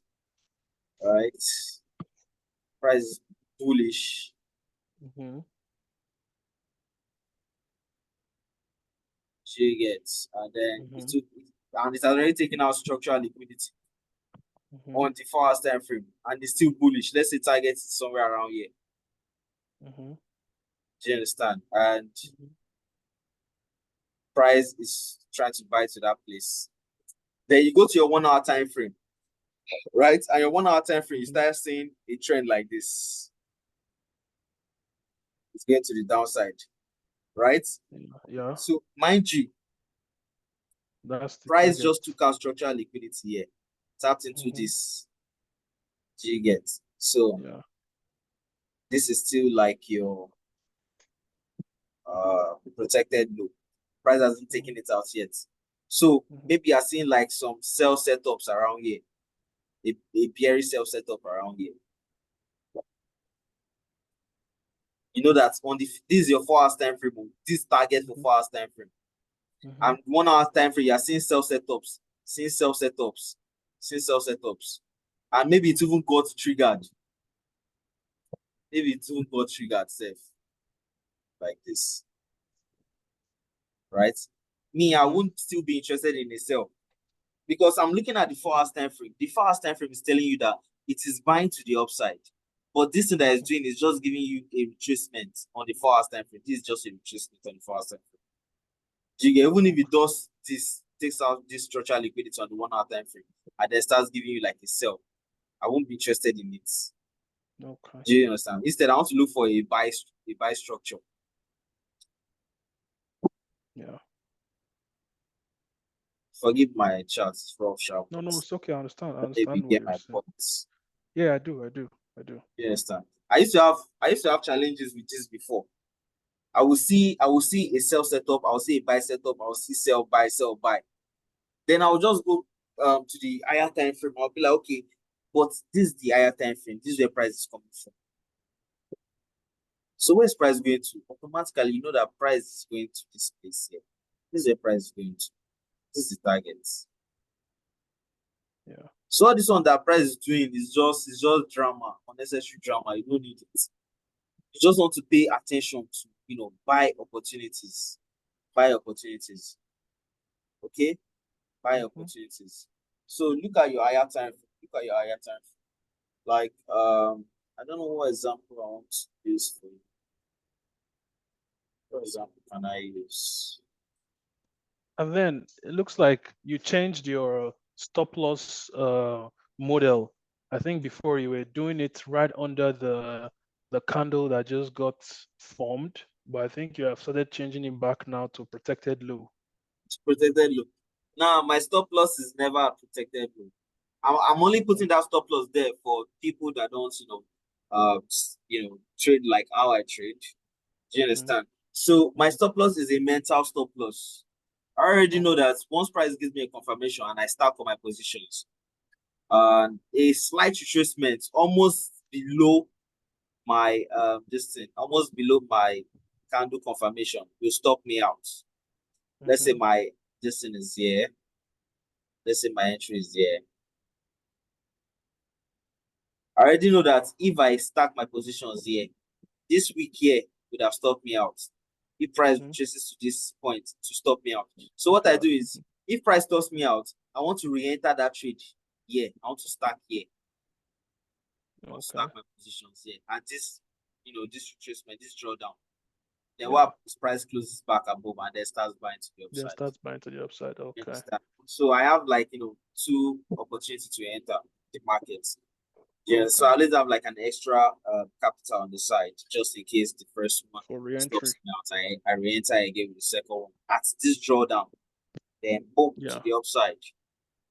right? Price is bullish. Hmm. She gets, and then Hmm. and it's already taken out structural liquidity Hmm. on the 4 hours time frame, and it's still bullish. Let's say target is somewhere around here. Hmm. Do you understand? And price is trying to buy to that place. Then you go to your 1 hour time frame, right? And your 1 hour time frame, you Hmm. start seeing a trend like this. It's getting to the downside, right? Yeah, So mind you, that's the price target. just took out structural liquidity here, tapped into Hmm. this. Do you get? So Yeah. this is still like your protected low. Price hasn't taken it out yet. So Hmm. maybe you're seeing like some sell setups around here, a bearish sell setup around here. You know that on this is your 4 hours time frame. This target for Hmm. 4 hours time frame. Hmm. And 1 hour time frame, you're seeing sell setups, seeing sell setups, seeing sell setups. And maybe it even got triggered. Maybe it even got triggered safe like this. Right? Me, I Hmm. wouldn't still be interested in a sell because I'm looking at the 4 hours time frame. The 4 hours time frame is telling you that it is buying to the upside. But this thing that it's doing is just giving you a retracement on the 4 hours time frame. This is just a retracement on the 4 hours time frame. Do you get, even if it does this, takes out this structural liquidity on the 1 hour time frame and then starts giving you like a sell, I won't be interested in it. Okay. Do you understand? Instead, I want to look for a buy structure. Yeah. Forgive my chart, it's rough sharp, No, but no, it's okay. I understand. I maybe understand what get you're my saying. points. Yeah, I do. I do. I do. You understand? I used to have challenges with this before. I will see a sell setup, I will see a buy setup, I will see sell, buy, sell, buy. Then I'll just go to the higher time frame. I'll be like, okay, but this is the higher time frame. This is where price is coming from. So where's price going to? Automatically, you know that price is going to this place here. This is where price is going to. This is the target. Yeah. So all this one that price is doing is just drama, unnecessary drama. You don't need it. You just want to pay attention to, buy opportunities. Buy opportunities. Okay? Buy Hmm. opportunities. So look at your higher time. Look at your higher time. Like I don't know what example I want to use for you. What example can I use? And then it looks like you changed your stop loss model. I think before you were doing it right under the candle that just got formed, but I think you have started changing it back now to protected low. Protected low. Now my stop loss is never a protected low. I'm only Okay. putting that stop loss there for people that don't, trade like how I trade. Do you Hmm. understand? So my Hmm. stop loss is a mental stop loss. I already know Okay. that once price gives me a confirmation and I start for my positions, a slight retracement almost below my this thing, almost below my candle confirmation will stop me out. Let's say Hmm. my this thing is here. Let's say my entry is here. I already know that if I stack my positions here, this week here would have stopped me out. If price Hmm. traces to this point to stop me out. So what I Okay. do is, if price stops me out, I want to re-enter that trade here. I want to stack here. or Okay. stack my positions here. And this, this retracement, this drawdown. Then Yeah. what price closes back above and then starts buying to the Then upside. starts buying to the upside. You Okay. understand? So I have like two opportunities to enter the market. Yeah, so Okay. I always have like an extra capital on the side just in case the first one For re-entry. stops me out. I re-enter again with the second one. At this drawdown, then boom to Yeah. the upside.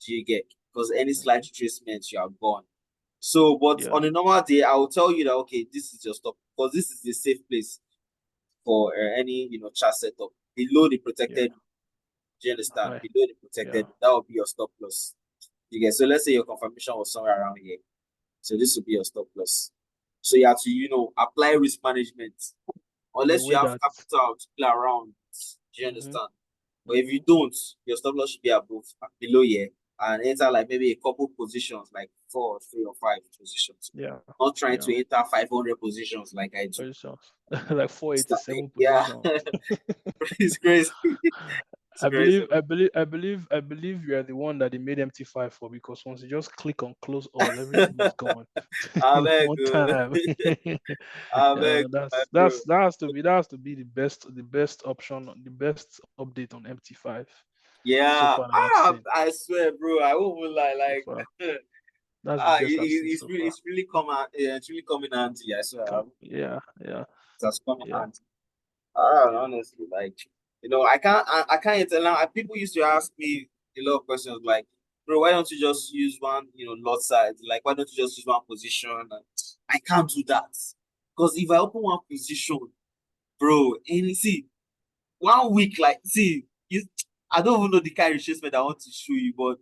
Do you get? Because any slight Mhm. retracement, you are gone. So, but Yeah. on a normal day, I will tell you that okay, this is your stop because this is the safe place for any chart setup below the Yeah. protected. Do you understand? Hi. Below the Yeah. protected, that will be your stop loss. You get? So let's say your confirmation was somewhere around here. So this will be your stop loss. So you have to apply risk management In a unless you way have that. capital to play around. Do you Mm-hmm. understand? But if you Mm-hmm. don't, your stop loss should be above below here and enter like maybe a couple positions, like 4, 3, or 5 positions. Yeah. Not trying Yeah. to enter 500 positions like I do. Positions. Like Start, 487 yeah, positions. it's crazy. It's I crazy. believe, I believe, I believe, I believe you are the one that they made MT5 for, because once you just click on close all, everything is gone I in beg, one time. I Yeah, beg, my that's bro. that's that has to be the best option, the best update on MT5 so Yeah, far that I've seen. I swear, bro. I won't even lie. So far, Like, that's the best I've seen it's so really, far. yeah, it's really coming handy. I swear, Yeah, yeah, it has come in yeah, handy. yeah. Honestly, like, I can't tell now. People used to ask me a lot of questions like, bro, why don't you just use one, lot size? Like, why don't you just use one position? And I can't do that because if I open one position, bro, and see 1 week, like, see, I don't even know the kind of retracement I want to show you, but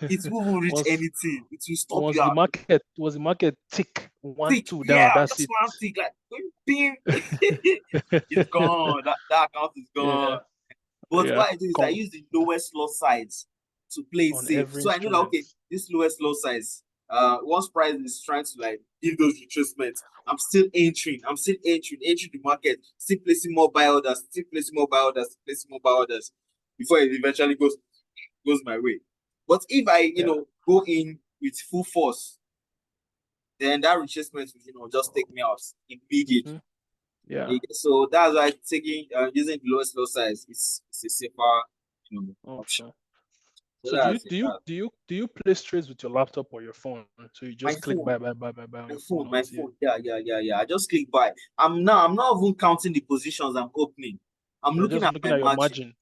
it won't reach once anything. It will stop once you the out. market tick one Think, two down, yeah, that's just it. one thing, like, bing, it's gone. That account is Yeah, gone. But yeah. what I do is I Come use the lowest lot size to play it on safe. every So I know that instrument. okay, this lowest lot size, once price is trying to like give those retracements, I'm still entering the market, still placing more buy orders, still placing more buy orders, still placing more buy orders before it eventually goes my way. But if I, Yeah. go in with full force, then that retracement will, just take me out Hmm. immediately. Yeah. So that's why taking using the lowest lot size is a safer, option. Option. So So do you that's it. do you do you do you play trades with your laptop or your phone? So you My just click phone, buy on your phone my until. phone. Yeah, yeah, yeah, yeah. I just click buy. I'm not even counting the positions I'm opening. I'm You're looking just at looking my at your margin. margin.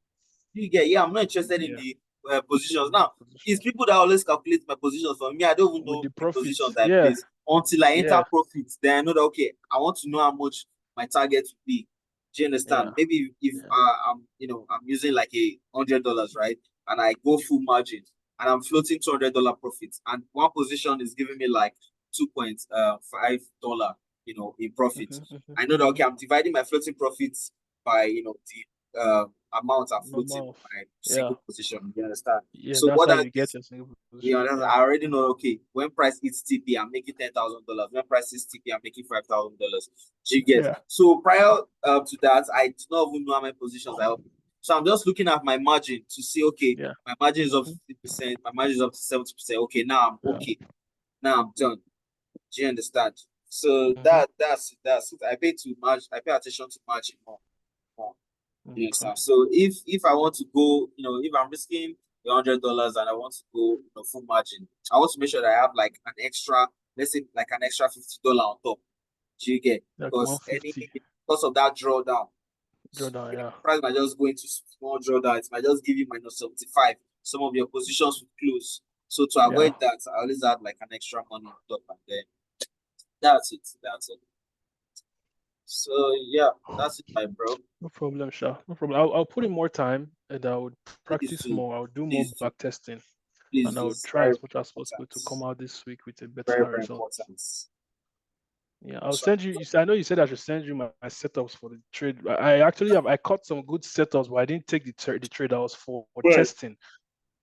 You get, yeah, I'm not interested in Yeah. the positions. Now, it's Positions. people that always calculate my positions for me. I don't even With know the the positions profits. I Yeah. place until I enter Yeah. profits. Then I know that okay, I want to know how much my target will be. Do you understand? Yeah. Maybe if Yeah. I'm using like $100, right, and I go full margin and I'm floating $200 profits, and one position is giving me like $2.5, in profit. Hmm. Hmm. I know that Hmm. okay, I'm dividing my floating profits by the amount I'm floating Normal. on my Yeah. single position. You understand? Yeah. So That's what how that you get is, your single you position. understand? Yeah. I already know. Okay, when price hits TP, I'm making $10,000. When price hits TP, I'm making $5,000. You get? Yeah. So prior to that, I did not even know how many positions I opened. So I'm just looking at my margin to see. Okay, Yeah. my margin is up Hmm. 50%. My margin is up to 70%. Okay, now I'm Yeah. okay. Now I'm done. Do you understand? So Hmm. that's it. I pay to margin. I pay attention to margin more. You Okay. understand? So if I want to go, if I'm risking $100 and I want to go, full margin, I want to make sure that I have like an extra, let's say like an extra $50 on top. Do you get? Like Because 150. because of that drawdown, Jordan. Yeah. price might just go into small drawdown. It might just give you -75. Some of your positions will close. So to Yeah. avoid that, I always have like an extra money on top, and then that's it. That's it. So yeah, that's it, my bro. No problem, Sha. No problem. I'll put in more time and I would Please practice do, more. I'll do more please do, back testing please and I do. would It's try very as much as possible important. to come out this week with a Very, better very result. important. Yeah, I'll So, send you. I know you said I should send you my setups for the trade. I actually have. I caught some good setups, but I didn't take the trade. I was for right. testing.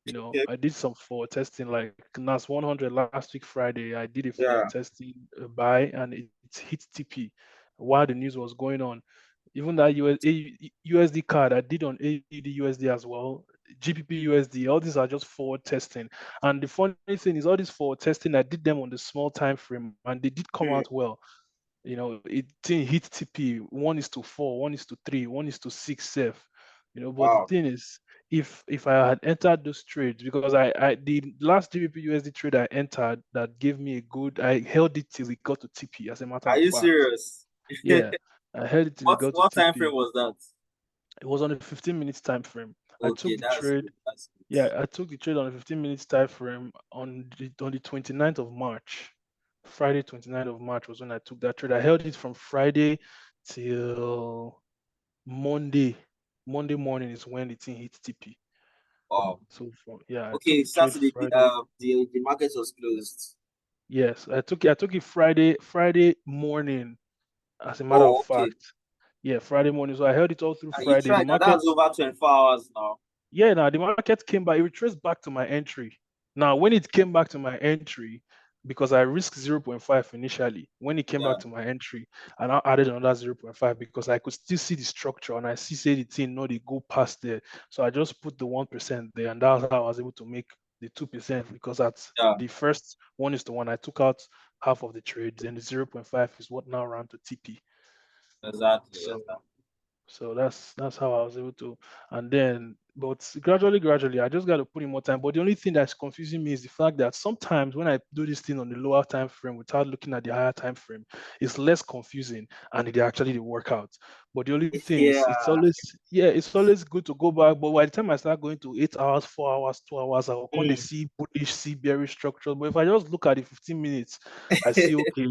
Okay. I did some for testing like NAS 100 last week Friday. I did it for Yeah. testing buy and it hit TP while the news was going on. Even that USD card I did on AUD USD as well. GBP USD. All these are just forward testing. And the funny thing is, all these forward testing, I did them on the small time frame, and they did come Hmm. out well. It didn't hit TP 1:4, 1:3, 1:6 safe. But the Wow. thing is, if I had entered those trades, because I the last GBP USD trade I entered that gave me a good, I held it till it got to TP, as a matter Are of you fact. serious? Yeah, I held it till it What got to what time TP. frame was that? It was on a 15 minutes time frame. I Okay, took the that's trade. good. That's good. Yeah, I took the trade on a 15 minutes time frame on the 29th of March. Friday 29th of March was when I took that trade. I held it from Friday till Monday. Monday morning is when the thing hit TP. Wow. So yeah, I took Okay, the trade Saturday Friday. the market was closed. Yes, I took it Friday morning, as a matter of Oh, okay. fact. Yeah, Friday morning. So I held it all through You Friday. The tried that. market. That's over 24 hours now. Yeah, now the market came back, it retraced back to my entry. Now, when it came back to my entry, because I risked zero point 0.5 initially, when it came back Yeah, to my entry, I now added another zero point 0.5 because I could still see the structure and I see say the thing, no, they go past there. So I just put the 1% there, and that's how I was able to make the 2% because at yeah, the first 1:1, I took out half of the trades, and the zero point 0.5 is what now ran to TP. exactly, So exactly. so that's how I was able to. And then, but gradually, I just got to put in more time. But the only thing that's confusing me is the fact that sometimes when I do this thing on the lower time frame without looking at the higher time frame, it's less confusing and it actually they work out. But the only thing is, it's Yeah, always, yeah, it's always good to go back. But by the time I start going to 8 hours, 4 hours, 2 hours, I will kind of mm, see bullish, see bearish structures. But if I just look at the 15 minutes, I see, okay,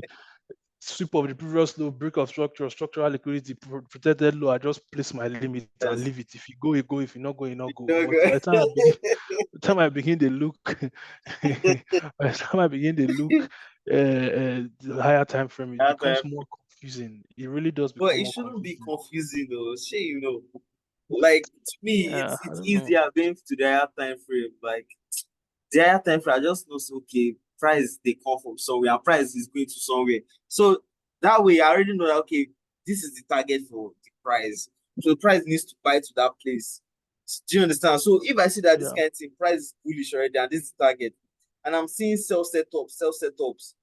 sweep of the previous low, break of structure, structural liquidity, protected low. I just place my limit and yes. leave it. If you go, you go. If you not go, you not go. No But by good. the time I begin to look, by the time I begin to look, the higher time frame, it That becomes time. more confusing. It really does But become it more shouldn't be confusing. confusing though. Shay, like to me, Yeah, it's I it's don't know. easier going to the higher time frame. Like the higher time frame, I just know say, okay, price they come from somewhere, and price is going to somewhere. So that way, I already know that okay, this is the target for the price. So the price needs to buy to that place. Do you understand? So if I see that this Yeah, kind of thing, price is bullish already, and this is the target, and I'm seeing sell setups,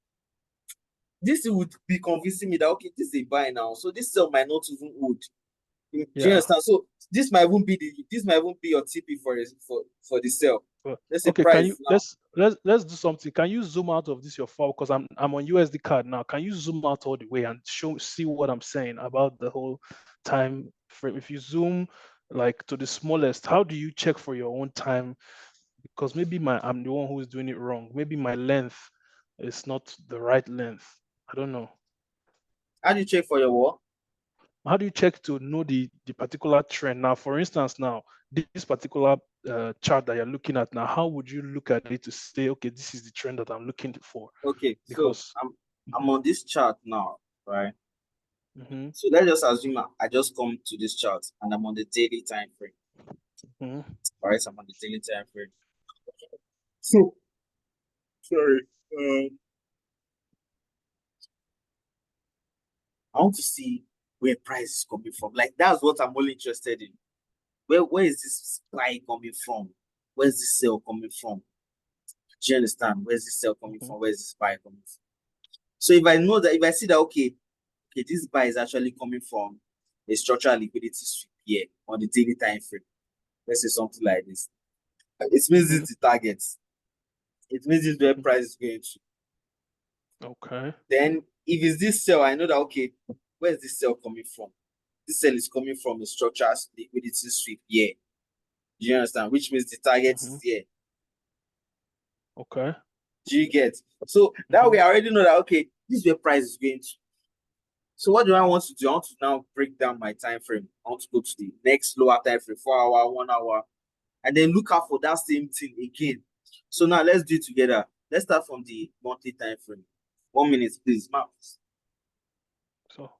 this would be convincing me that okay, this is a buy now. So this sell might not even hold. Do you yeah. understand? So this might even be your TP for the sell. Let's say Okay, can price you now. let's do something. Can you zoom out of this your file because I'm on USD card now. Can you zoom out all the way and see what I'm saying about the whole time frame? If you zoom like to the smallest, how do you check for your own time? Because maybe I'm the one who is doing it wrong. Maybe my length is not the right length. I don't know. How do you check for your what? How do you check to know the particular trend? Now, for instance, now this particular chart that you're looking at now, how would you look at it to say, okay, this is the trend that I'm looking for? Okay, so Because I'm on this chart now, right? hmm So let's just assume I just come to this chart and I'm on the daily time frame. hmm All right, so I'm on the daily time frame. So sorry. I want to see where price is coming from. Like that's what I'm only interested in. Where is this buy coming from? Where's this sell coming from? Do you understand? Where's this sell coming hmm from? Where's this buy coming from? So if I know that, if I see that, okay, this buy is actually coming from a structural liquidity sweep here on the daily time frame. Let's say something like this. It means hmm it's the target. It means it's where price is going to. okay. Then if it's this sell, I know that okay, where's this sell coming from? This sell is coming from a structural liquidity sweep here. Do you understand? Which means the target hmm is here. Okay. Do you get? So that hmm way I already know that okay, this is where price is going to. So what do I want to do? I want to now break down my time frame. I want to go to the next lower time frame, 4 hour, 1 hour, and then look out for that same thing again. So now let's do it together. Let's start from the monthly time frame. 1 minute, please, Max. So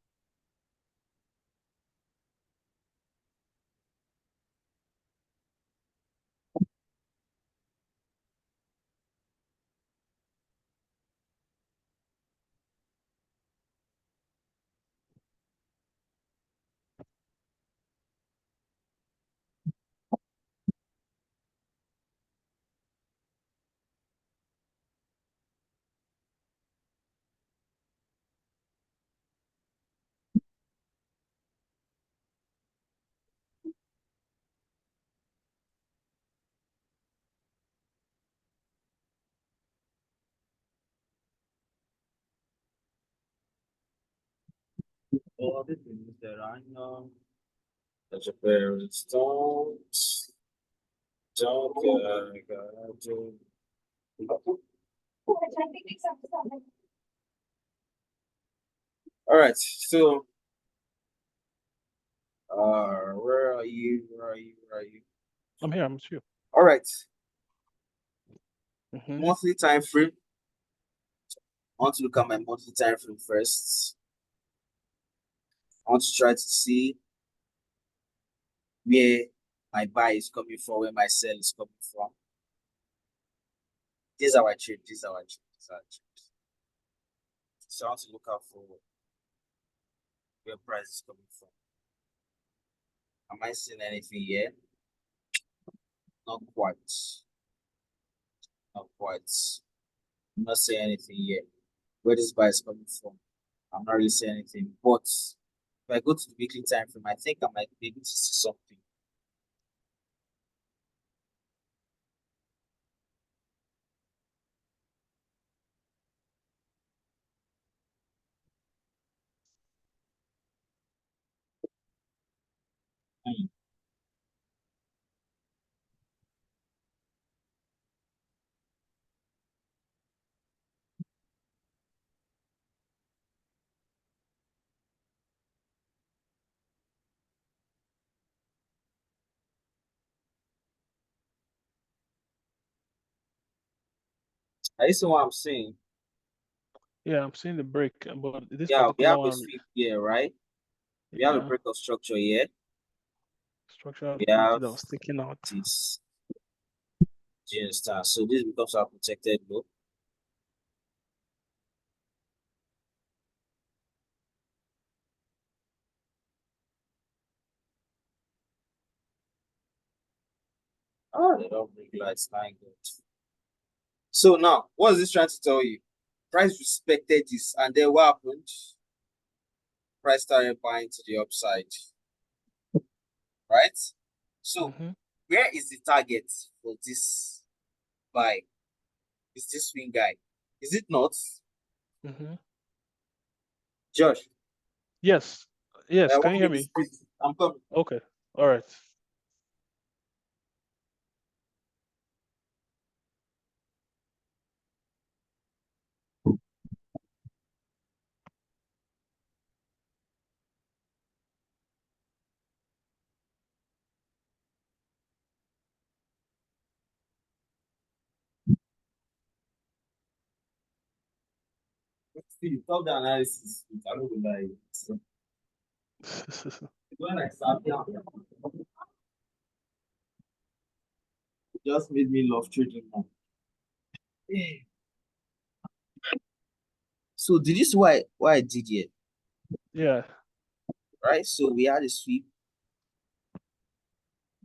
all the things that I know that your parents don't do. All right, so where are you? Where are you? Where are you? I'm here. I'm with you. All right, Mm-hmm. monthly time frame. I want to look at my monthly time frame first. I want to try to see where my buy is coming from, where my sell is coming from. This is how I trade. This is how I trade. This is how I trade. So I want to look out for where price is coming from. Am I seeing anything here? Not quite. Not quite. I'm not seeing anything yet. Where this buy is coming from, I'm not really seeing anything. But if I go to the weekly time frame, I think I might be able to see something. Hmm. Are you seeing what I'm saying? Yeah, I'm seeing the break, but this Yeah, we particular have a one, sweep here, right? We have a yeah, break of structure here. structural We liquidity have that was sticking out. this. Do you understand? So this becomes our protected low. Oh, they don't bring lights. Thank God. So now, what is this trying to tell you? Price respected this, and then what happened? Price started buying to the upside, right? So Mm-hmm. where is the target for this buy? Is this swing guy? Is it not? Mm-hmm. Josh, Yes. Yes. Can you one hear minute, me? please. I'm coming. Okay. All right. See, stop the analysis. I don't lie. When I start here, it just made me love trading more. So did you see why I did it? Yeah. Right? So we had a sweep.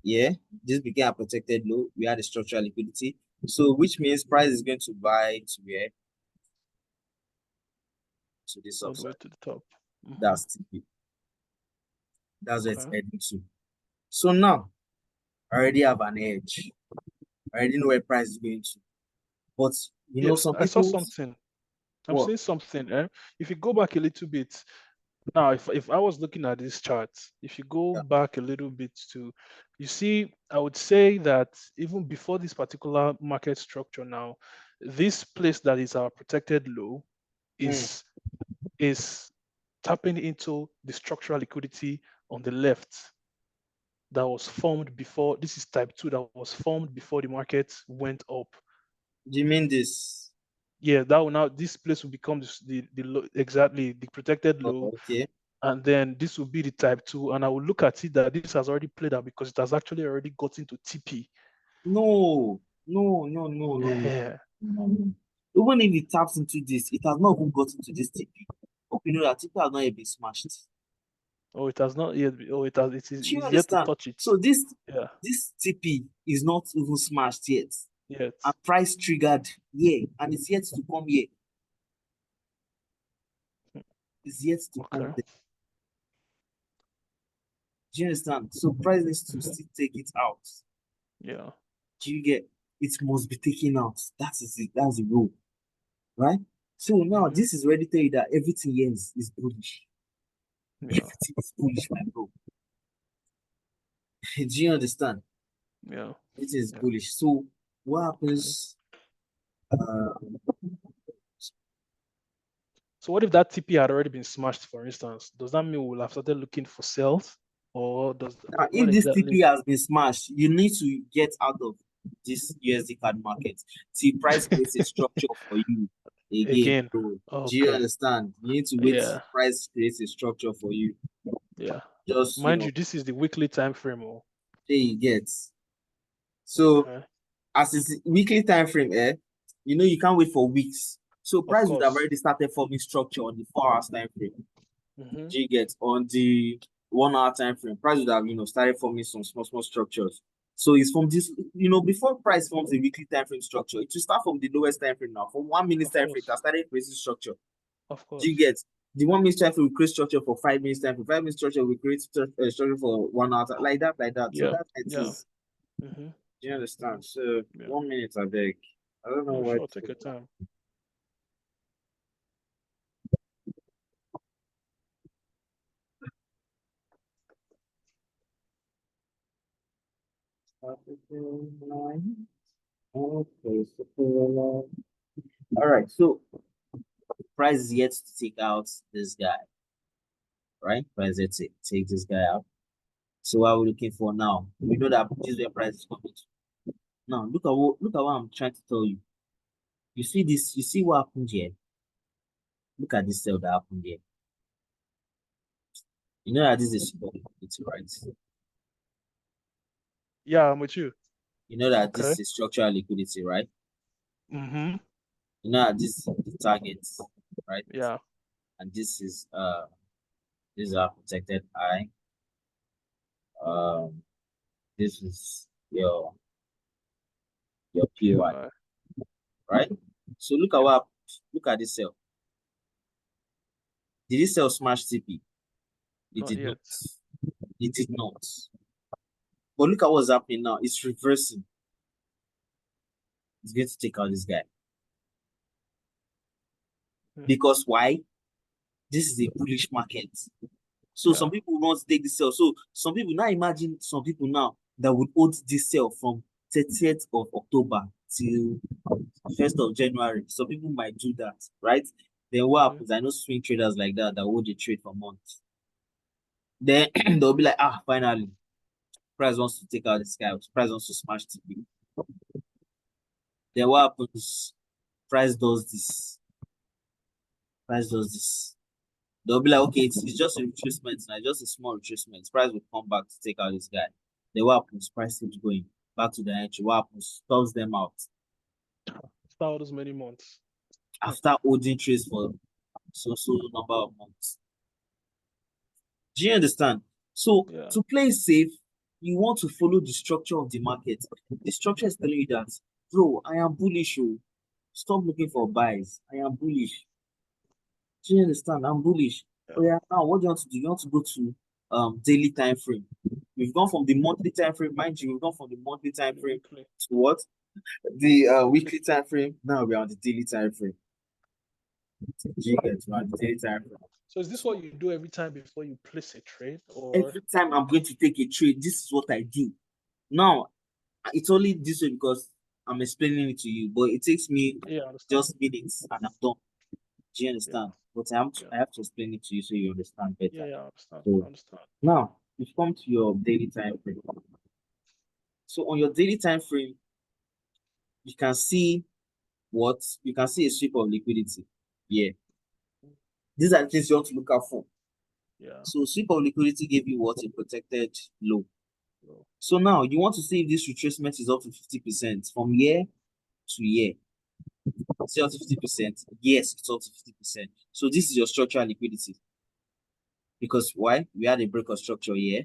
Yeah, this became a protected low. We had a structural liquidity. So which means price is going to buy to where? To this All the way upside. to the top. Mm-hmm. That's TP. That's where it's Okay. heading to. So now I already have an edge. I already know where price is going to. But Yes, some I saw people, something. I'm what? seeing something. If you go back a little bit, now, if I was looking at this chart, if you go Yeah. back a little bit to, you see, I would say that even before this particular market structure now, this place that is our protected low Mm. is tapping into the structural liquidity on the left that was formed before. This is type 2 that was formed before the market went up. Do you mean this? Yeah, that will now, this place will become the low, exactly the protected Oh, low, okay. and then this will be the type 2, and I will look at it that this has already played out because it has actually already got into TP. No, no, no, no, no, no, Yeah. no, no. Even if it taps into this, it has not even got into this TP. Hope you know that TP has not yet been smashed. Oh, it has not yet. Oh, Do you is yet to understand? touch it. So Yeah. this TP is not even smashed yet. Yet. And price triggered here, and it's yet to come here. It's yet to come Okay. there. Do you understand? So price needs to Mhm. still take it out. Yeah. Do you get? It must be taken out. That is it. That's the rule, right? So now Hmm. this is already tell you that everything here is bullish. Yeah. Everything is bullish, my bro. Do you understand? Yeah. It is Yeah. bullish. So what Okay. happens? Uh, So what if that TP had already been smashed, for instance? Does that mean we'll have started looking for sales, or does Now, what if this TP exactly has been smashed, you need to get out of this USD card market. See, price creates a structure for you again, again? bro. Do you Okay. understand? You need to wait. Yeah. Price creates a structure for you. Yeah. Just Mind you, this is the weekly time frame. Oh, there you get. So okay. as it's weekly time frame, you can't wait for weeks. So Of price would have course. already started forming structure on the 4 hours time frame. Mm-hmm. Do you get on the 1 hour time frame? Price would have started forming some small structures. So it's from this, before price forms a weekly time frame structure, it will start from the lowest time frame now. From 1 minute Of time frame, it course. has started creating structure. Of Do you course. get the 1 minute time frame will create structure for 5 minutes time frame? 5 minute structure will create structure for 1 hour, like that, like that. So Yeah. that's it Yeah. is. Mm-hmm. Do you understand? So Yeah. 1 minute, I beg. I don't know No, why. sure. Take your time. Okay, so all right. So price is yet to take out this guy, right? Price yet to take this guy out. So what are we looking for now? We know that this is where price is coming to. Now look at what I'm trying to tell you. You see this? You see what happened here? Look at this sale that happened here. You know that this is super liquidity, right? Yeah, I'm with you. You know that Okay. this is structural liquidity, right? Mm-hmm. You know that this is the target, right? Yeah. And this is our protected eye. Um, this is your POI, POI. right? So look at Yeah. look at this cell. Did this cell smash TP? It Not did not. yet. It did not. But look at what's happening now. It's reversing. It's going to take out this guy. Mm. Because why? This is a bullish market. So some Yeah. people want to take this cell. So some people now imagine some people now that would hold this cell from 30th of October till 1st of January. Some people might do that, right? Then what Mm-hmm. happens? I know swing traders like that hold the trade for months. Then they'll be like, finally, price wants to take out this guy. Price wants to smash TP. Then what happens? Price does this. Price does this. They'll be like, okay, it's just a retracement, now, just a small retracement. Price will come back to take out this guy. Then what happens? Price keeps going back to the entry. What happens? Stops them out Start all those many months. after holding trades for so number of months. Do you understand? So Yeah. to play safe, you want to follow the structure of the market. The structure is telling you that, bro, I am bullish. Oh. Stop looking for buys. I am bullish. Do you understand? I'm bullish. Yeah. Oh yeah. Now what do you want to do? You want to go to daily time frame. We've gone from the monthly time frame, mind you, we've gone from the monthly time The frame weekly. to what? The weekly time frame. Now we're on the daily time frame. Do you get we're on the daily time frame? So is this what you do every time before you place a trade, or Every time I'm going to take a trade, this is what I do. Now it's only this way because I'm explaining it to you, but it takes me yeah, I understand. just minutes and I'm done. Do you Yeah. understand? But I Yeah. have to explain it to you so you understand Yeah. better. Yeah. I understand. I So understand. now you come to your daily time frame. So on your daily time frame, you can see what you can see a sweep of liquidity. Yeah, these are the things you want to look out for. Yeah. So sweep of liquidity gave you what a protected low. So, So now you want to see if this retracement is up to 50% from year to year. It's up to 50%. Yes, it's up to 50%. So this is your structural liquidity. Because why? We had a break of structure here.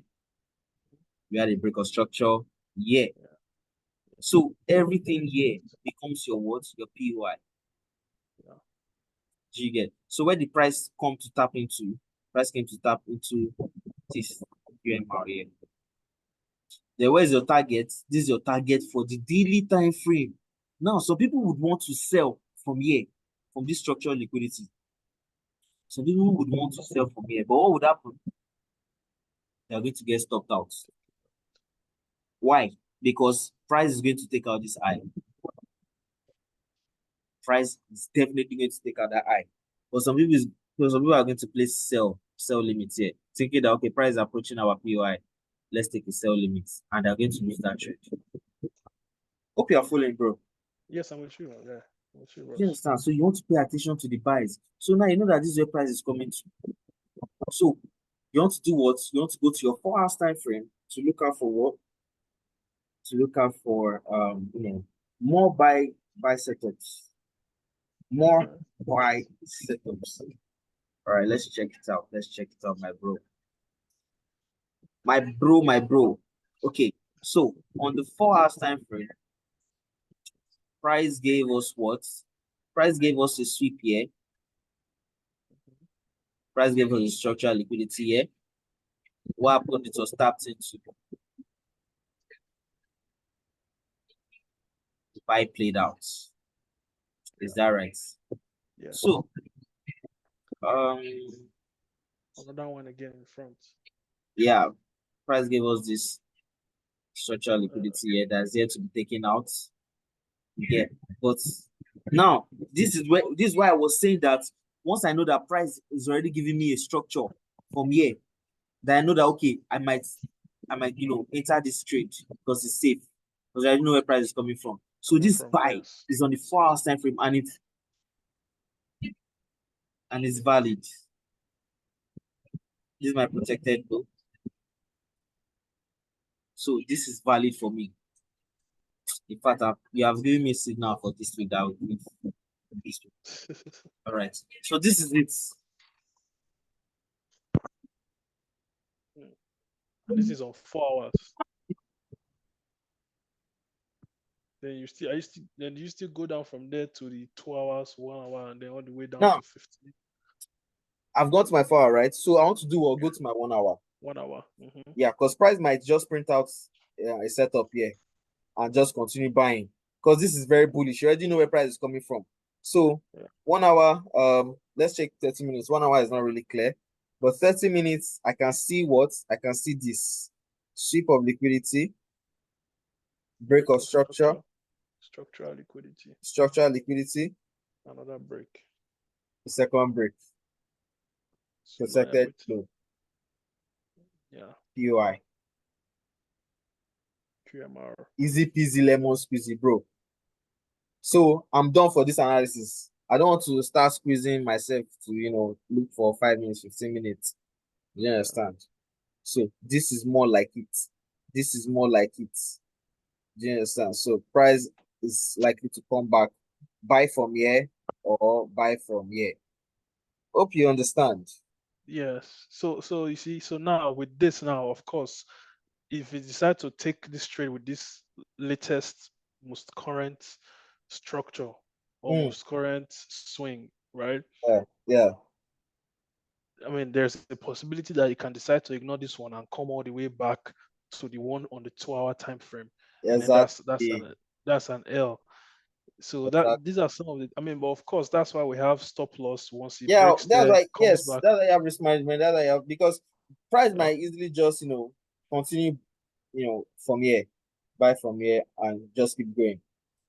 We had a break of structure here. yeah. So everything here becomes your what? Your POI. Yeah. Do you get? So where the price come to tap into, price came to tap into this UMR here. Then where's your target? This is your target for the daily time frame. Now, some people would want to sell from here, from this structural liquidity. Some people would want to sell from here, but what would happen? They are going to get stopped out. Why? Because price is going to take out this eye. Price is definitely going to take out that eye. But some people are going to place sell limits here, thinking that okay, price is approaching our POI. Let's take a sell limit, and they're going to use that trade. Hope you are following, bro. Yes, I'm with you. Yeah, I'm with you, You Ross. understand? So you want to pay attention to the buys. So now you know that this is where price is coming to. So you want to do what? You want to go to your 4 hours time frame to look out for what? To look out for more buy setups. More buy setups. All right, let's check it out. Let's check it out, my bro. My bro. Okay, so on the 4 hours time frame, price gave us what? Price gave us a sweep here. Price gave us a structural liquidity here. What happened? It was tapped into. The buy played out. Is that right? Yeah. So Another one again in front. yeah, price gave us this structural liquidity here that's here to be taken out. Yeah, but now this is why I was saying that once I know that price is already giving me a structure from here, then I know that okay, I might enter this trade because it's safe because I know where price is coming from. So Coming this from, buy yes. is on the 4 hours time frame and it's valid. This is my protected book. So this is valid for me. In fact, you have given me a signal for this week that I will give this week. All right. So this is it. And this is on 4 hours. Then you still go down from there to the 2 hours, 1 hour, and then all the way down Now to 50. I've got my 4 hour, right? So I want to do what? Go to my 1 hour. 1 hour. Yeah, because price might just print out a setup here and just continue buying because this is very bullish. You already know where price is coming from. So Yeah. 1 hour, let's check 30 minutes. 1 hour is not really clear, but 30 minutes, I can see what? I can see this sweep of liquidity, break of structure, Structural liquidity. structural liquidity, Another break. the second break, So now you're protected waiting. low, Yeah. POI. QMR. Easy peasy lemon squeezy, bro. So I'm done for this analysis. I don't want to start squeezing myself to look for 5 minutes, 15 minutes. You Yeah. understand? So this is more like it. This is more like it. Do you understand? So price is likely to come back, buy from here or buy from here. Hope you understand. Yes. So you see, so now with this now, of course, if you decide to take this trade with this latest, most current structure or Mm, most current swing, right? yeah, yeah, I mean, there's a possibility that you can decide to ignore this one and come all the way back to the one on the 2 hour time frame, and then exactly. that's an L. So Exactly. these are some of the. I mean, but of course, that's why we have stop loss. Once it Yeah, breaks that's there, like comes yes, back. that's why I have risk management. That's why I have because price Yeah. might easily just continue from here, buy from here and just keep going.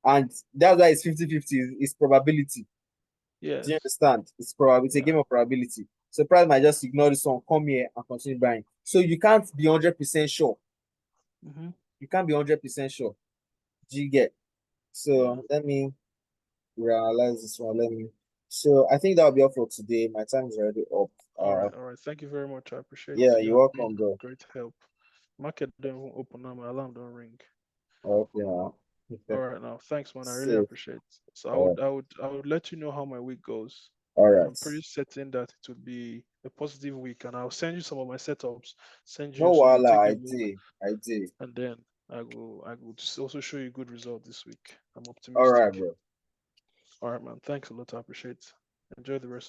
And that's why it's 50-50. It's probability. Do you Yes. understand? It's probability. It's a Yeah. game of probability. So price might just ignore this one, come here and continue buying. So you can't be 100% sure. Hmm. You can't be 100% sure. Do you get? Yeah. So let me realize this one. Let me. So I think that'll be all for today. My time is already up. All right. All right. Thank you very much. I appreciate it. Yeah, You you're have been welcome, bro. great help. Market don't even open now. My alarm don't ring. Okay, All right. Now, thanks, man. I really safe. appreciate it. So All I would let you know how my week goes. And right. I'm pretty certain that it would be a positive week. And I'll send you some of my setups, send No, you so you voila, take a I look, did. I did. and then I will just also show you good result this week. I'm All right, optimistic. bro. All right, man. Thanks a lot. I appreciate it. Enjoy the rest of